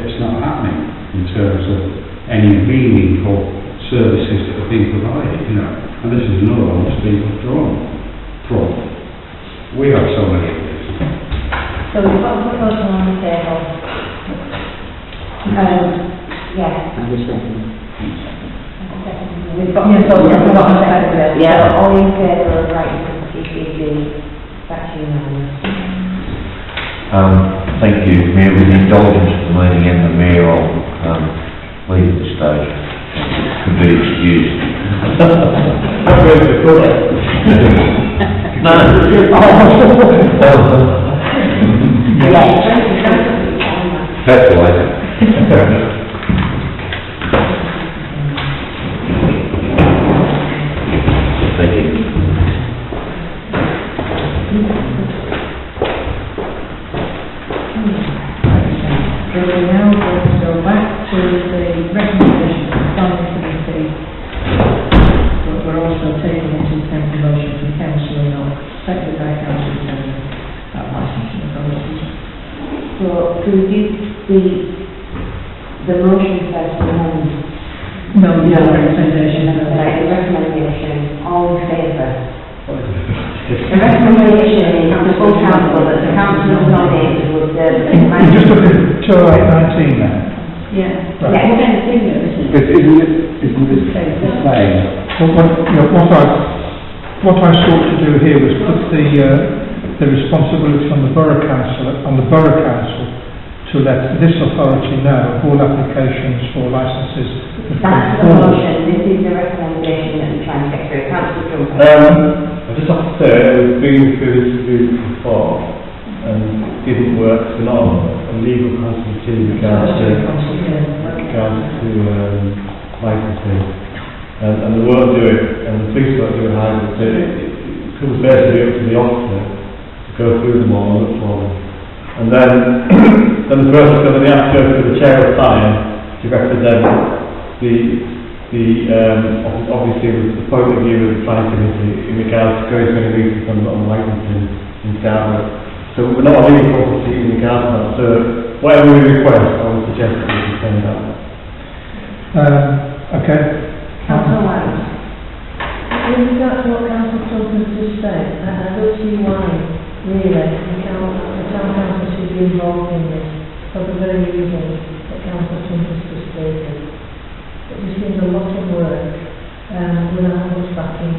it's not happening in terms of any meaningful services that are being provided, and this is another one that's being withdrawn from. We have so many of these. So we've got a proposal on the table. Yes. And the second. We've got a proposal on the table. Yeah. So all in favour of writing to the CCG? That's unanimous. Thank you, Mayor. With the indulgence of the meeting and the Mayor, I'll leave at this stage. Could be excused. No. That's the way. Thank you. So we now go back So to reduce the motion first and then No, no recommendation. the recommendation, all in favour? The recommendation is the full council that the council has nominated will serve as We're just looking at 2819 now. Yeah. Right. Yeah. Same thing though, isn't it? Isn't it the same? What I sought to do here was put the responsibility on the borough council to let this authority know of all applications for licences that have That's come the forward. motion, this is the recommendation that we're trying to get through. Councillor Trump. I just have to say, we've been through this route before, and it didn't work. We're not a legal consultancy in regards to licensing. And they won't do it, and the police won't do it either. So it comes basically up to the officer to go through them all and look for them. And then the person going to have to go to the chair of fire to represent obviously the point of view of the planning committee in regards to going to any meetings on licensing in Scarborough. So we're not a legal consultancy in regards to that. So whatever we request, I would suggest that we can send that. Okay. Councillor Wilde. In regard to what Councillor Trump has just said, I don't see why, really, the town council should be involved in this, for the very reasons that Councillor Trump has just stated. It just seems a lot of work, without much backing.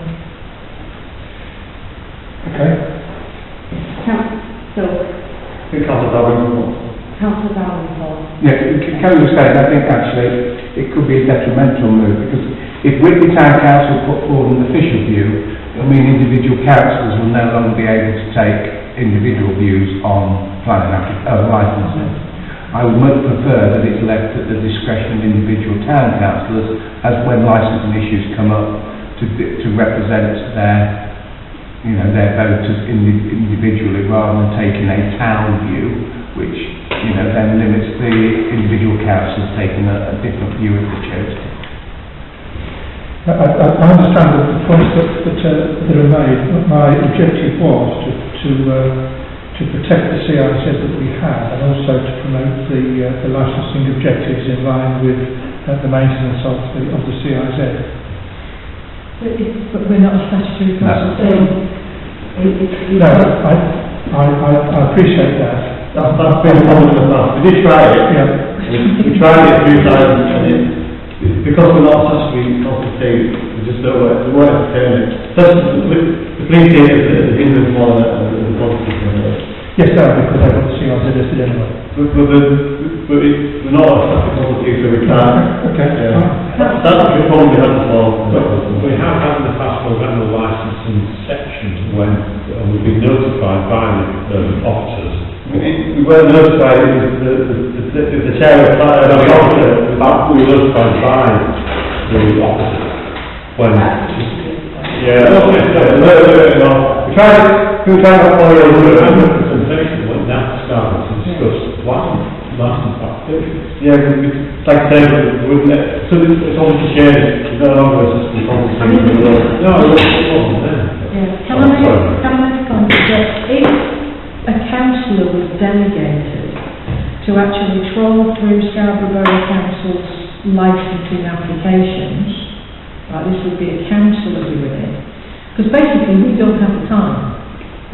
Okay. Councillor Darwin. Councillor Davenport. Yes, can I just say, I think actually it could be a detrimental move, because if Whitby Town Council put forward an official view, I mean individual councillors will no longer be able to take individual views on planning licensing. I would much prefer that it's left at the discretion of individual town councillors as when licensing issues come up to represent their voters individually rather than taking a town view, which then limits the individual councillors taking a different view if they chose to. I understand the points that are made, but my objective was to protect the CIZ that we have and also to promote the licensing objectives in line with the maintenance of the CIZ. But we're not a statutory consultation. No, I appreciate that. That's been a problem in the past. We did try it. Yeah. We tried it a few times, and because we're not statutory consultancy, we just don't work. We won't entertain it. The police here is the hindrance more than the positive. Yes, sir, because I've got the CIZ listed anyway. But we're not a statutory consultancy, so we can't. Okay. That's the problem we had before. We have had in the past for rental licensing sections when we've been notified by the officers. We weren't notified, it was the chair of fire, the officer. We were notified by the officers when... We tried to follow your rules. The presentation went down to Scarborough to discuss license applications. Yeah, like I said, so it's obviously changed. It's no longer a system consultancy. No, it wasn't then. Can I make a point that if a councillor was delegated to actually troll through Scarborough Borough Council's licensing applications, right, this would be a councillor doing it, because basically we don't have the time.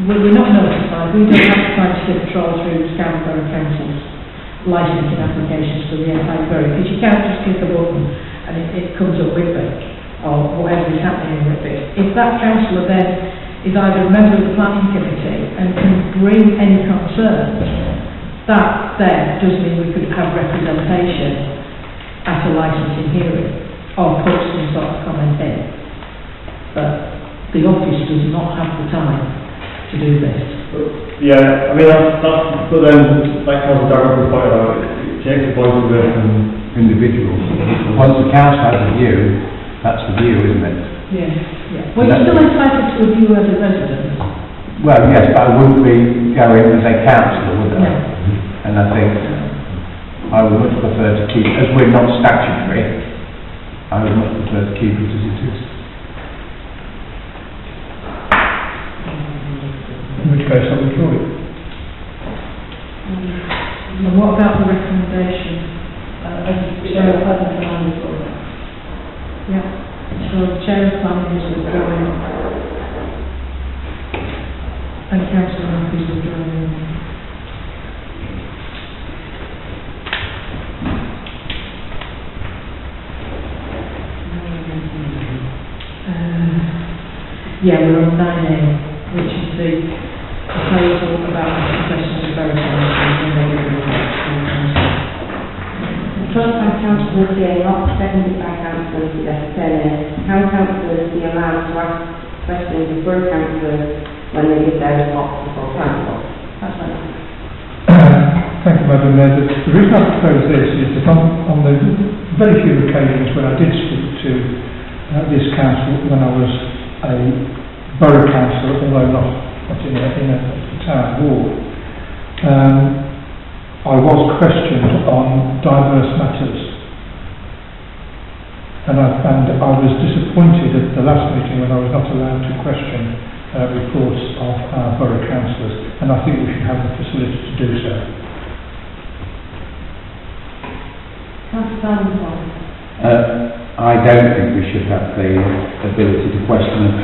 We're not notified, we don't have the time to troll through Scarborough Borough Council's licensing applications for the entire borough, because you can't just click a button and it comes up Whitby, or whatever is happening in Whitby. If that councillor then is either a member of the planning committee and can bring any concerns, that then does mean we could have representation at a licensing hearing, or put some sort of comment in. But the office does not have the time to do this. Yeah, I mean, but then, like Councillor Darren pointed out, it takes the voice away from individuals. Once the council has a view, that's the view, isn't it? Yeah. Well, you're still entitled to a view as a resident. Well, yes, but I wouldn't be going as a councillor, would I? No. And I think I would much prefer to keep, as we're not statutory, I would much prefer to keep it as it is. In which case I withdraw it. And what about the recommendation? As Chair of Planning is withdrawing. Yeah, so Chair of Planning is withdrawing. And Councillor Murphy is withdrawing. Yeah, we're on 9A, which is the proposal about the questions of verification and negative reports. Proposed by Councillor Day, not seconded by Councillor Turner. Can councillors be allowed to ask questions of borough councillors when they give their response before council? That's right. Thank you, Madam Mayor. The reason I propose this is that on the very few occasions when I did speak to this council when I was a borough councillor, although not in a town ward, I was questioned on diverse matters. And I was disappointed at the last meeting when I was not allowed to question reports of our borough councillors, and I think we should have the facility to do so. I don't think we should have the ability to question them.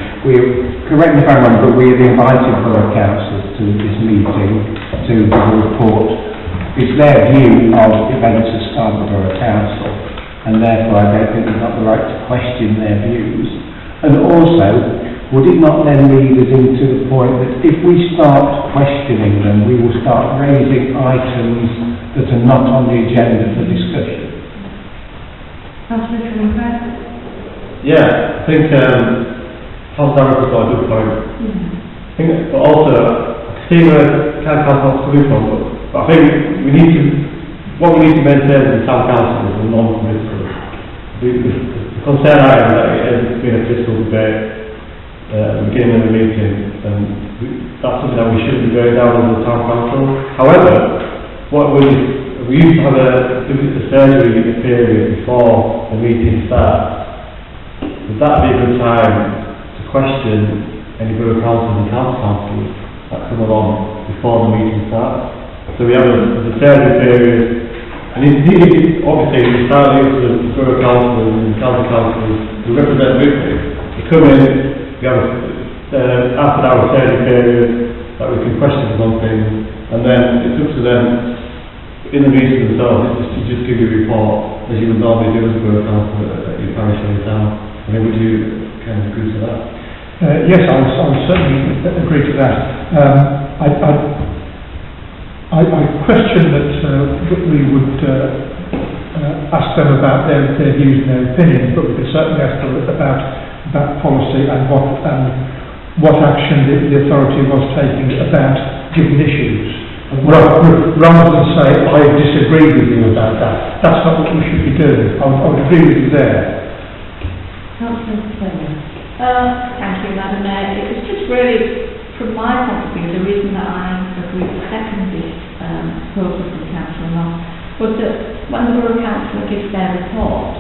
Correct me if I'm wrong, but we have invited borough councillors to this meeting to give a report. It's their view of events as Scarborough Council, and therefore I don't think we've got the right to question their views. And also, would it not then lead us into the point that if we start questioning them, we will start raising items that are not on the agenda for discussion? Yeah, I think Councillor Darrell got a good point. I think, but also, I see where Councillor's coming from, but I think what we need to maintain in town council is a non-political. The concern I have is that it has been a political debate at the beginning of the meeting, and that's something that we shouldn't be going down as a town council. However, we used to have a surgery period before the meeting starts. Would that be a good time to question any borough councils and council councils that come along before the meeting starts? So we have a surgery period, and obviously we start with the borough councils and council councils who represent Whitby. They come in, we have after our surgery period that we can question them on things, and then it's up to them in the meeting themselves to just give you a report as you would normally do as a borough council at your parish or your town. I mean, would you kind of agree to that? Yes, I would certainly agree to that. I question that we would ask them about their views and their opinions, but we could certainly ask them about policy and what action the authority was taking about given issues. Rather than say, I disagree with you about that. That's not what we should be doing. I would agree with you there. Thank you, Madam Mayor. It was just really, from my point of view, the reason that I agreed to second this proposal from Councillor Moss was that when the Borough Council gives their report,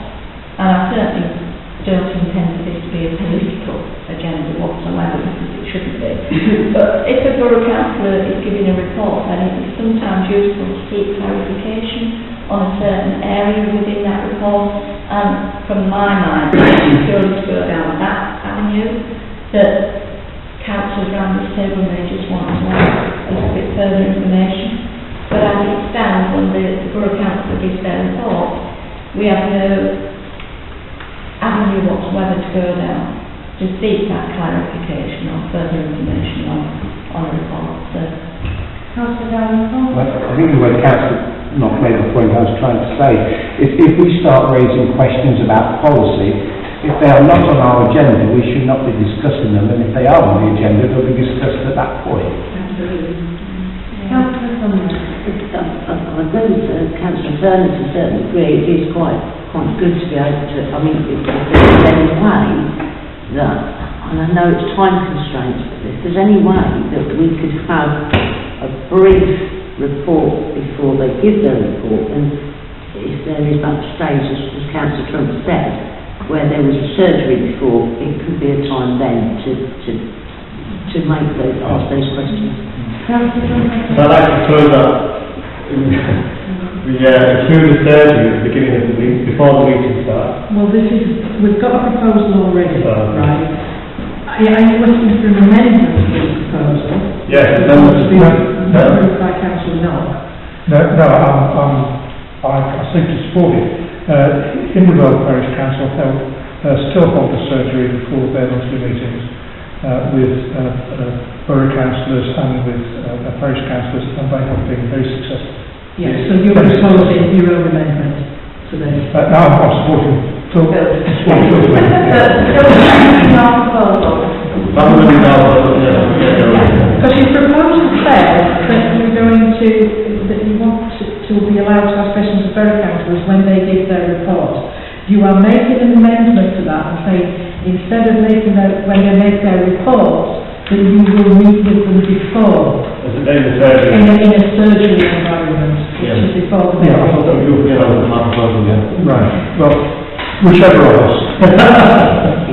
and I certainly don't intend for this to be a political agenda whatsoever, because it shouldn't be. But if a borough councillor is giving a report, then it is sometimes useful to seek clarification on a certain area within that report. And from my mind, it's purely to go down that avenue, that councillors around this table may just want to know a little bit further information. But as it stands, when the borough councillor gives their report, we have no avenue whatsoever to go down to seek that clarification or further information on a report. So, I think the word council not made the point I was trying to say. If we start raising questions about policy, if they are not on our agenda, we should not be discussing them, and if they are on the agenda, they'll be discussed at that point. absolutely. I agree with Councillor Turner to a certain degree. It is quite good to be able to, I mean, if there's any way that, and I know it's time constraints, but if there's any way that we could have a brief report before they give their report, and if there is that stage, as Councillor Trump said, where there was a surgery before, it could be a time then to ask those questions. So I'd like to propose that through the surgery at the beginning of the meeting, before the meeting starts. Well, we've got a proposal already, Oh. right? Are you looking for an amendment to the proposal? Yes, Moved by Councillor Knoll. I seem to support it. In the Royal Parish Council still hold a surgery before their monthly meetings with borough councillors and with parish councillors, and they have been very successful. Yes, so you're proposing your own amendment to this? Now I'm supporting Phil. Because your proposal says that you're going to, that you want to be allowed to have sessions of borough councillors when they give their report. You are making an amendment to that and saying, instead of making when they make their reports, that you will meet with them before. As a day in the surgery. In a surgery environment, which is before the I thought that you were going to my proposal again. Right. Well, whichever of us.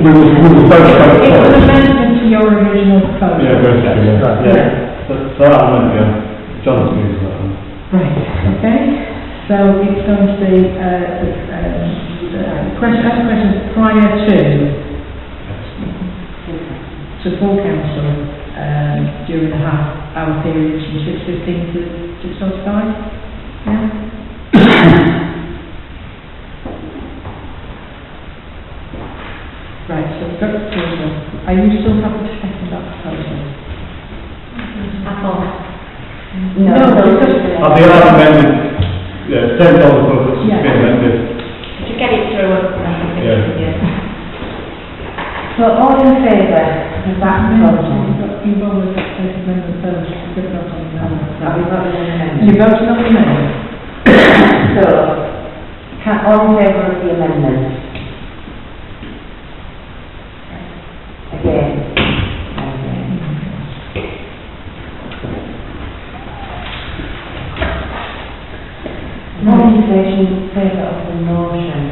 we will both have a It's an choice. amendment to your original proposal. Yeah, very true, yeah. Right. Yeah. So that one, yeah. John's views on that one. Right, okay. So it's going to be questions prior to full council during the half-hour period from 6:15 to 6:45. Yeah. Right, so we've got the proposal. Are you still happy to second that proposal? No, because I'll be amended, same on the proposal, it's Yeah. been amended. To get it through, Yeah. So all in favour of that proposal? you've always got to take amendment first. You've got on the amendment. Are we voting on the amendment? You voted on the amendment. So, all in favour of the amendment? Again? Motion favour of the motion.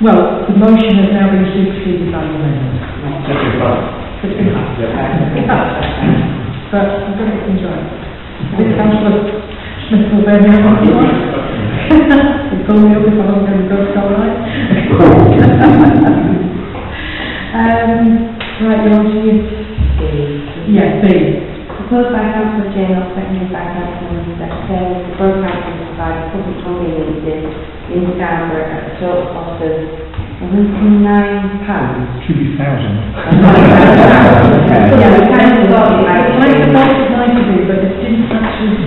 Well, the motion has now been superseded by the amendment. Just in fact. But I've got to get things right. I think Councillor Smith will bear me on that one. He'd pull me up if I wasn't going to go to right. Right, you want to use? Yeah, B. Proposed by Councillor Jane, seconded by Councillor Secretary, the Borough Council to provide public conveniences in Scarborough at a total cost of £109. Should be 1,000. Yeah, we kind of got it right. It's like the most of mine to do, but it didn't actually.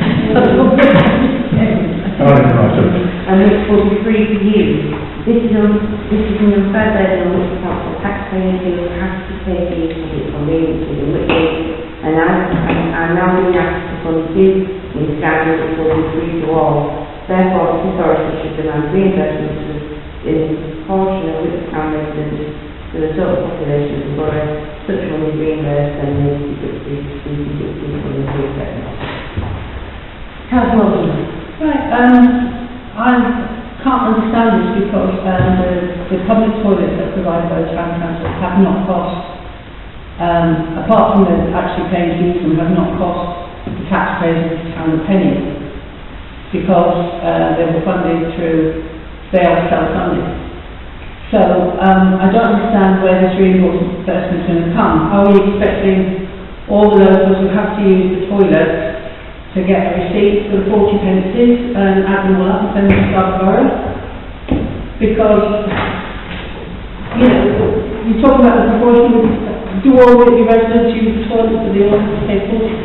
And which will be free to use. This is an unfair burden on which the council taxpayer feels has to pay for use of its conveniences in Whitby, and I'm now being asked to fund use in Scarborough which will be free to all. Therefore, this authority should demand reimbursement in proportion of which town residents to the total population of the borough. Such money is reimbursed and may be deducted from the free sector. Councillor Wilson. Right, I can't understand this because the public toilets that are provided by the town council have not cost, apart from the actually paying to use them, have not cost the taxpayers of the town a penny, because they were funded through, they are self-funded. So I don't understand where this reimbursement is going to come. Are we expecting all the locals who have to use the toilet to get a receipt for the 40 pences and add them all up and send them to Scarborough? Because, you know, you're talking about the proportion, do all the residents use the toilet, do they all have to pay 40p?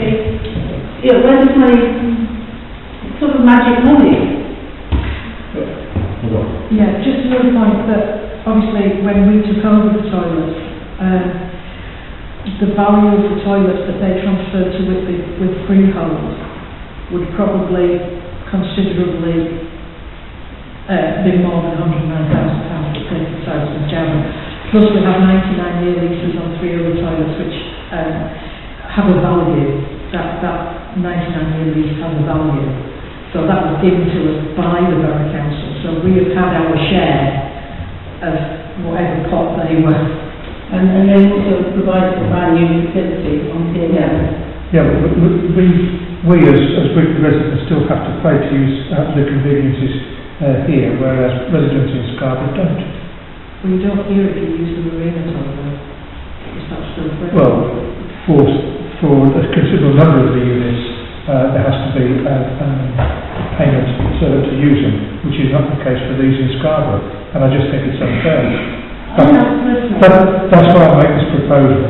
You know, where's this money? It's sort of magic money. Yeah, just another point that obviously when we took over the toilets, the value of the toilets that they transferred to Whitby with freehold would probably considerably be more than £109,000 to pay for sites and Java. Plus we have 99-year leases on 3 other toilets which have a value. That 99-year lease has a value. So that was given to us by the Borough Council. So we have had our share of whatever pot they were. And they also provided a brand new facility on here. Yeah, we as Whitby residents still have to pay to use the conveniences here, whereas residents in Scarborough don't. Well, you don't hear it if you use the marina tunnel, though. It's not still free. Well, for a considerable number of the units, there has to be payment to use them, which is not the case for these in Scarborough, and I just think it's unfair. That's why I make this proposal.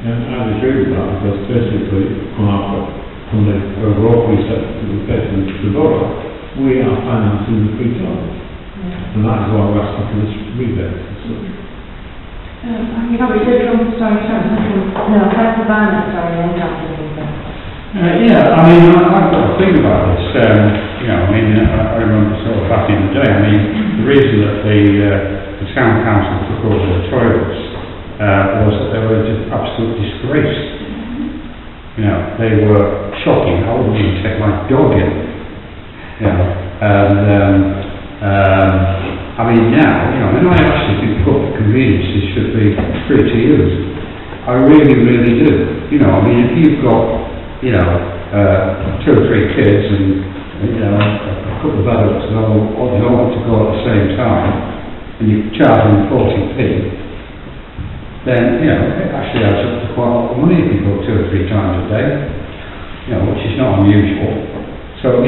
Yeah, I agree with that, because basically, from the overall concept that we're getting to the borough, we are financing the free toilet. And that is why we're asking for this rebate and such. Yeah, I mean, I've got to think about this. I remember sort of back in the day, the reason that the town council took over the toilets was that they were just absolute disgrace. They were shocking. I wouldn't even take my dog in. Now, I actually think public conveniences should be free to use. I really, really do. If you've got, 2 or 3 kids and, a couple of adults and all want to go at the same time, and you charge them 40p, then, it actually adds up to quite a lot of money if you go 2 or 3 times a day, which is not unusual. So,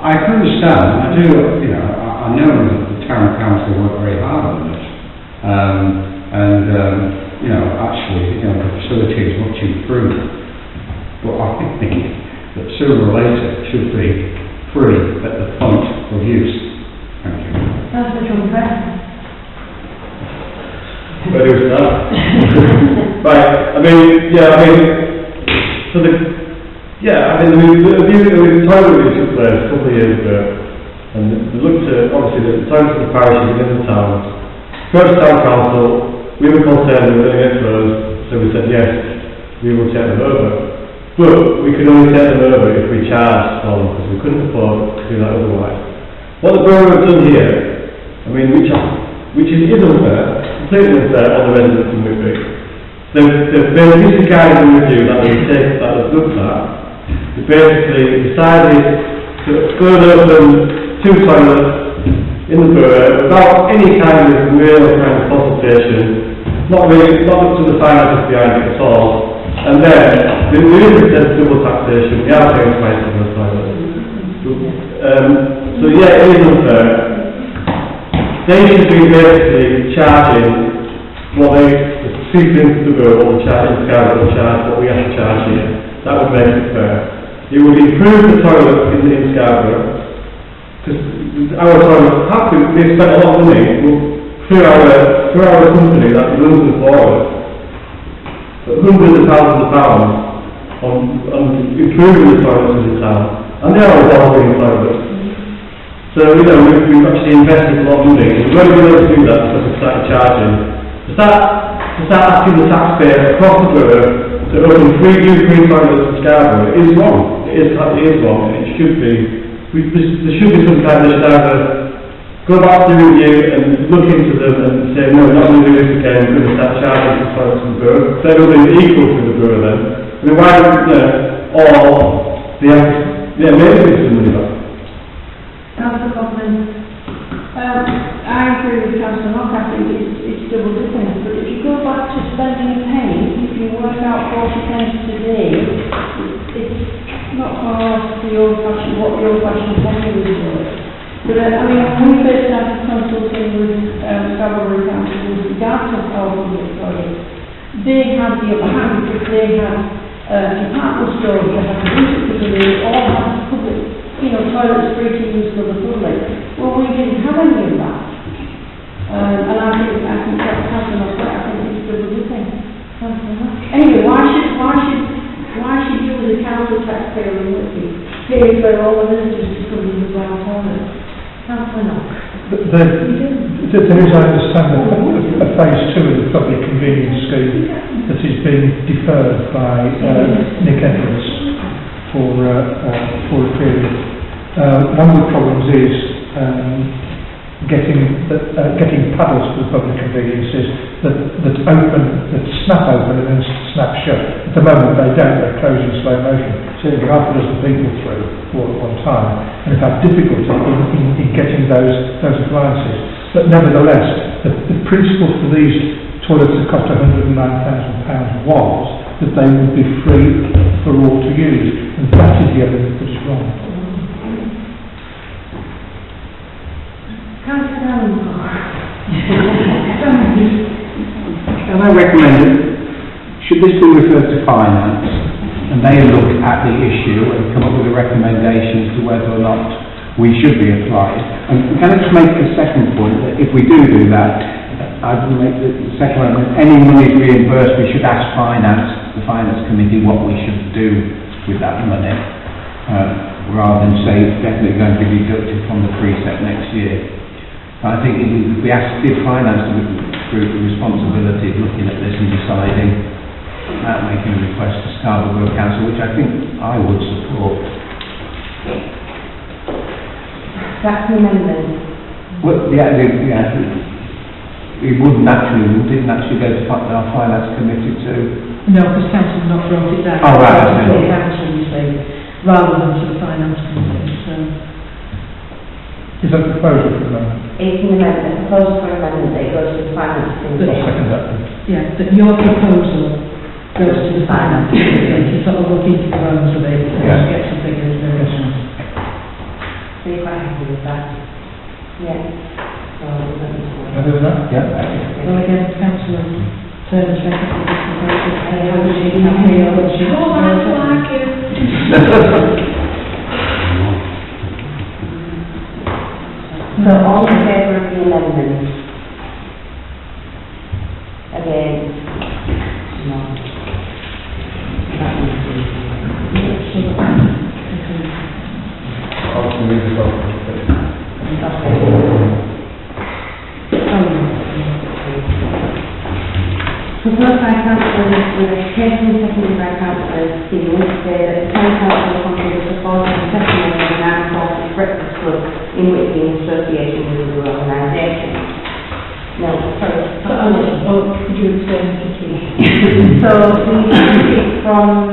I can understand, I know that the town council worked very hard on this, the facility is much improved, but I think that sooner or later it should be free at the point of use. Thank you. That's the John Press. Where do we start? Right, the toilet we took place a couple of years ago, and we looked at, obviously, the toilets of the parishes within the town. First town council, we were concerned we were going to get closed, so we said yes, we will take them over. But we could only take them over if we charged for them, because we couldn't afford to do that otherwise. What the borough have done here, which is unfair, completely unfair on the residents in Whitby, they've basically guided with you that they've looked at. They basically decided to go and open 2 toilets in the borough without any kind of real kind of consultation, not up to the finances behind it at all. And then, the reason it says double taxation, we are paying twice for those toilets. So yeah, it is unfair. They should be basically charging what they seep into the bill, what the charge in Scarborough charge, what we have to charge here. That would make it fair. It would improve the toilet in Scarborough, because our toilets have to, they spent a lot of money through our company that runs them for us, hundreds of thousands of pounds on improving the toilets in the town, and they are evolving toilets. So, we've actually invested a lot of money. We're going to be able to do that because we started charging. To start asking the taxpayer across the borough to open 3 new free toilets in Scarborough is wrong. It is wrong, and it should be. There should be some kind of, either go back to the review and look into them and say, no, we're not going to do this again, we're going to start charging for toilets in the borough. So everybody's equal to the borough then. Why don't, maybe it's some money back. Councillor Coughlin. I agree with Councillor Knock. I think it's double dipping. But if you go back to spending a penny, if you work out 40 pence a day, it's not far off the old-fashioned, what the old-fashioned penny was worth. But when we first started consulting with Scarborough Council with regard to our public toilets, they had the upper hand because they had department stores, they had the music facility, they all had public, toilets free to use for the public. Well, we didn't have any of that. And I think that's Councillor Knock, I think it's double dipping. Anyway, why should you as a council taxpayer in Whitby pay for all the visitors to come in the ground toilet? Councillor Knock. There is, I understand, a phase 2 of the public convenience scheme that is being deferred by Nick Edwards for a period. One of the problems is getting paddles to the public conveniences that snap open and then snap shut. At the moment they don't, they close in slow motion. So you have to the people through all at one time, and have had difficulty in getting those appliances. But nevertheless, the principle for these toilets that cost £109,000 was that they would be free for all to use, and that is the element that is wrong. Can I recommend it? Should this be referred to finance, and they look at the issue and come up with a recommendation as to whether or not we should be applied? And can I just make the second point, that if we do that, I'd make the second one, that any money reimbursed, we should ask the finance committee what we should do with that money, rather than say it's definitely going to be deducted from the precept next year. I think if we give finance group the responsibility of looking at this and deciding, making a request to Scarborough Council, which I think I would support. That's the amendment. Well, we didn't actually go to our finance committee to... No, because council's not brought it down. Oh, right, It's the council, you say, rather than to the finance committee, so... Is that a proposal for the moment? It's an amendment, a proposal for amendment that goes to the finance committee. Second that then. Yeah, that your proposal goes to the finance committee to sort of look into the bones of it and get some figures there. So you're quite happy with that? Yeah. Happy with that? Yeah. Well, again, councillor Turner's recommended this proposal. How would she happy or would she... Oh, I like it. So all in favour of the amendment? Against? No. That was Proposed by councillors with education and seconded by councillors Stephen Whitby that the town council will consider supporting the testimony of an armed forces breakfast club in Whitby in association with the organisation. No, sorry. Could you explain it, please? So we took it from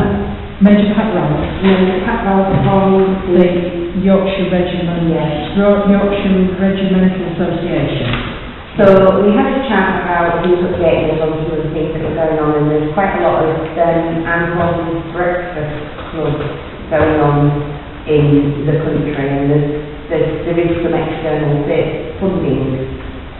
Major Pat Ralph. Major Pat Ralph from The Yorkshire Regiment, Yorkshire Regimental Association. So we had a chat about who's updating us on some of the things that were going on, and there's quite a lot of armed forces breakfast clubs going on in the country, and there is some external funding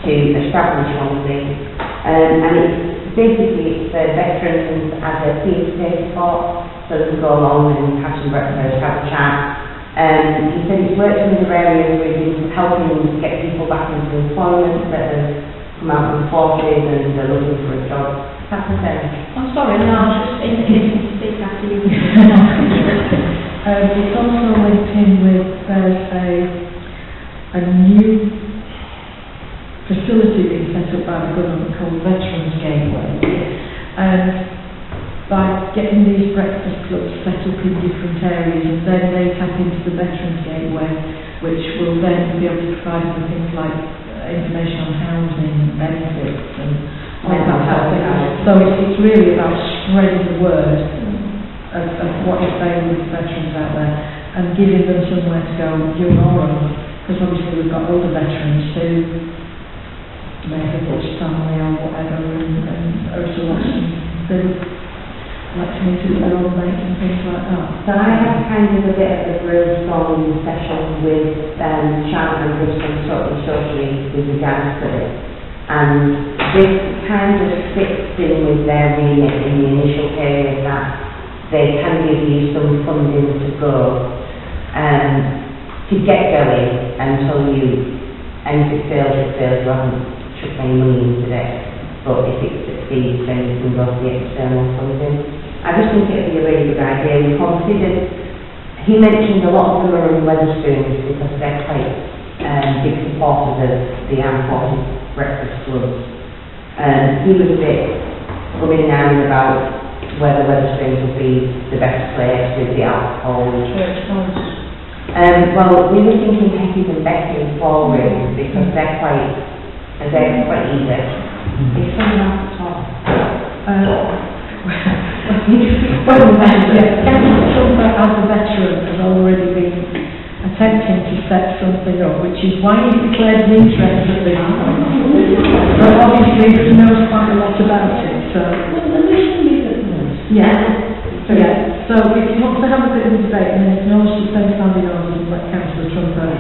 to establish one thing, and it's basically for veterans as a peer support, so they can go along and have some breakfast, have a chat. He said he's worked in other areas where he's been helping get people back into employment that have come out of the forces and they're looking for a job. That's the thing. I'm sorry, no, I was just indicating to speak after you. It's also linked in with, a new facility being set up by the government called Veterans Gateway. By getting these breakfast clubs set up in different areas, and then they tap into the Veterans Gateway, which will then be able to provide them things like information on housing, benefits, and all that sort of thing. So it's really about spreading the word of what is available to veterans out there, and giving them somewhere to go, young or old, because obviously we've got older veterans who may have lost family or whatever, and also lots of like to meet with their old mates and things like that. So I had kind of a bit of a brainstorming session with Charlotte and Bristol socially with regards to this, and this kind of fits in with their remit in the initial period that they can give you some funding to go to get going until you, and if it fails, you haven't chucked any money into it, but if it succeeds then you can go to the external funding. I just think it would be a really good idea. We considered, he mentioned a lot of them are in Wetherspoons because they're quite big supporters of the armed forces breakfast clubs. He was a bit umming and ahhing about whether Wetherspoons would be the best place with the alcohol. Well, we were thinking Peckies and Becky's ballroom because they're quite easy. It's someone else at all. Councillor Trumper as a veteran has already been attempting to set something up, which is why he's declared an interest at this point. But obviously he knows quite a lot about it, so... So if you want to have a bit of a debate, and then if no one's just then standing on and let Councillor Trumper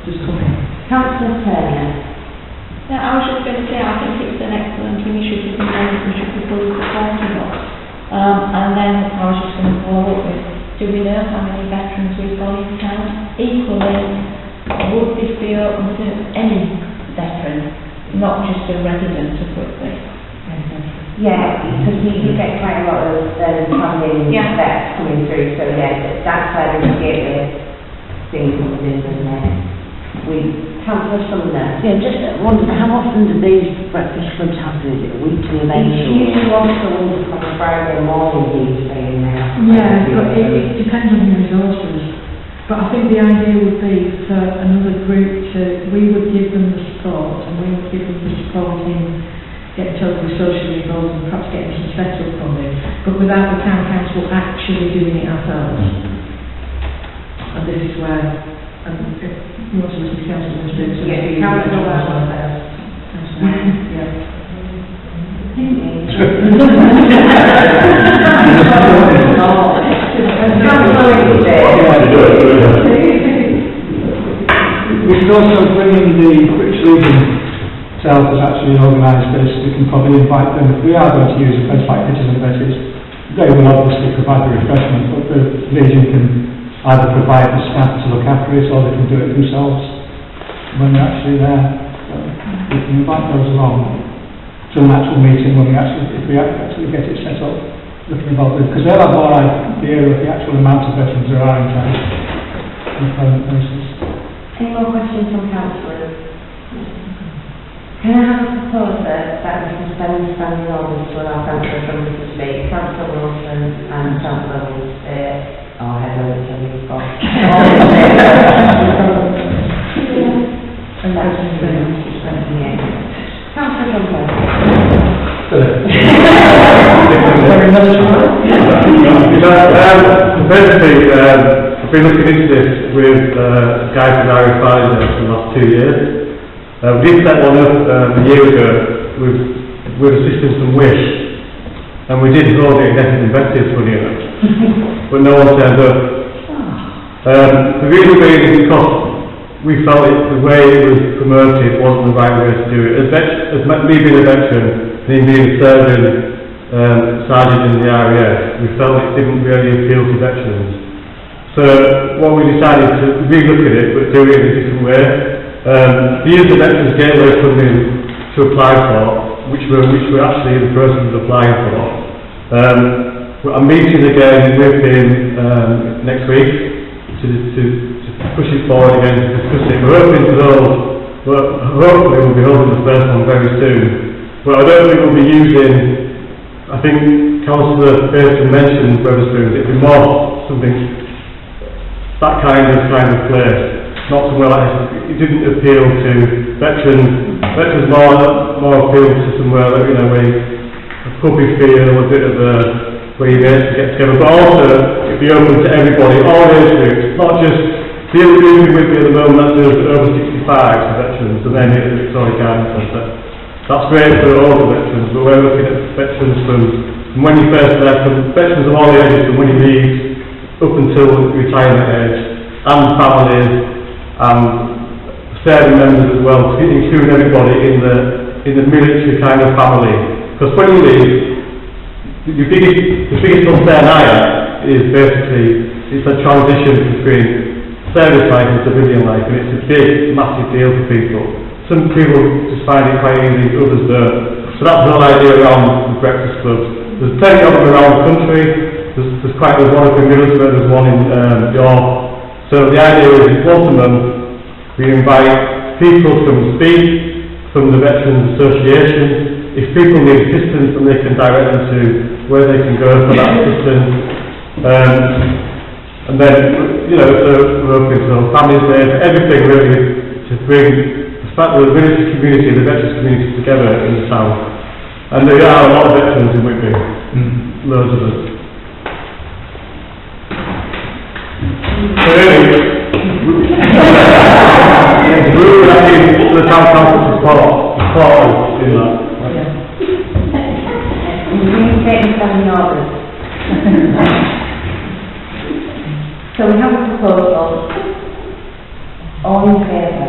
just come in. Councillor Turner. Yeah, I was just going to say, I think it's an excellent initiative and we should be fully supporting it. And then I was just going to follow up with, do we know how many veterans we've got in town? Equally, would this be open to any veteran, not just a resident of Whitby? Yeah, because we get quite a lot of travelling vets coming through, so yeah, that's where the gateway thing comes in, doesn't it? Councillor Sumner. Yeah, just wondering, how often do these breakfast clubs happen? Is it a weekly event? It's usually once a week on a Friday morning, he's saying now. Yeah, but it depends on your resources. But I think the idea would be for another group we would give them the support, and we would give them the support in getting totally socially involved and perhaps getting some setup from it, but without the town council actually doing it ourselves. And this is where, you want to listen to council ministers? Yeah, council ourselves. We could also bring in the British Legion itself as actually organised this. We can probably invite them. If we are going to use a place like Pigeons and Betties, they will obviously provide the refreshment, but the Legion can either provide the staff to look after it or they can do it themselves when they're actually there. So we can invite those along to an actual meeting when if we actually get it set up, looking involved with, because they'll have more idea of the actual amount of veterans there are in town on a permanent basis. Any more questions from councillors? Can I have a proposer that we suspend standing orders to allow councillors from Mr. Speak, Councillor Wilson and Councillor Wilson, or head over to me, or and that's suspending it. Councillor Trumper. Basically, I've been looking into this with guys in our advisor for the last 2 years. We did set one up a year ago with assistance from Wish, and we did hold it in investors, funny enough, but no one turned up. The reason being is because we felt the way it was promoted wasn't the right way to do it. As me being a veteran, me being a serving sergeant in the RAF, we felt it didn't really appeal to veterans. So what we decided to re-look at it, but do it in a different way. To use the Veterans Gateway funding to apply for, which we're actually in the process of applying for. I'm meeting again with him next week to push it forward again, to discuss it. We're hoping to hopefully we'll be holding the first one very soon. But I don't think we'll be using, I think Councillor Pearson mentioned Wetherspoons, it'd be more something, that kind of place. Not somewhere like this. It didn't appeal to veterans. Veterans more appealed to somewhere like, where a puppy feel, a bit of where you get together. But also, it'd be open to everybody, all age groups, not just the other group with me at the moment that does over 65 for veterans, and then the Victoria Guidance Centre. That's great for all the veterans, but we're looking at veterans from when you first left, from veterans of all ages, from when you leave up until retirement age, and families, and serving members as well, to include everybody in the military kind of family. Because when you leave, the biggest concern I have is basically it's a transition between service life and civilian life, and it's a big, massive deal for people. Some people just find it quite easy, others don't. So that's the whole idea around the breakfast clubs. There's plenty of them around the country. There's one up in Middlesbrough, there's one in York. So the idea is, once a month, we invite people from Speak, from the Veterans Association. If people need assistance, then they can direct them to where they can go for that assistance. And then, so we're working, so families there, everything really, to bring the fact that the village community and the veterans community together in the town. And there are a lot of veterans in Whitby, loads of us. So anyway, we were asking the town council to support us in that. So we have a proposal, all in favour?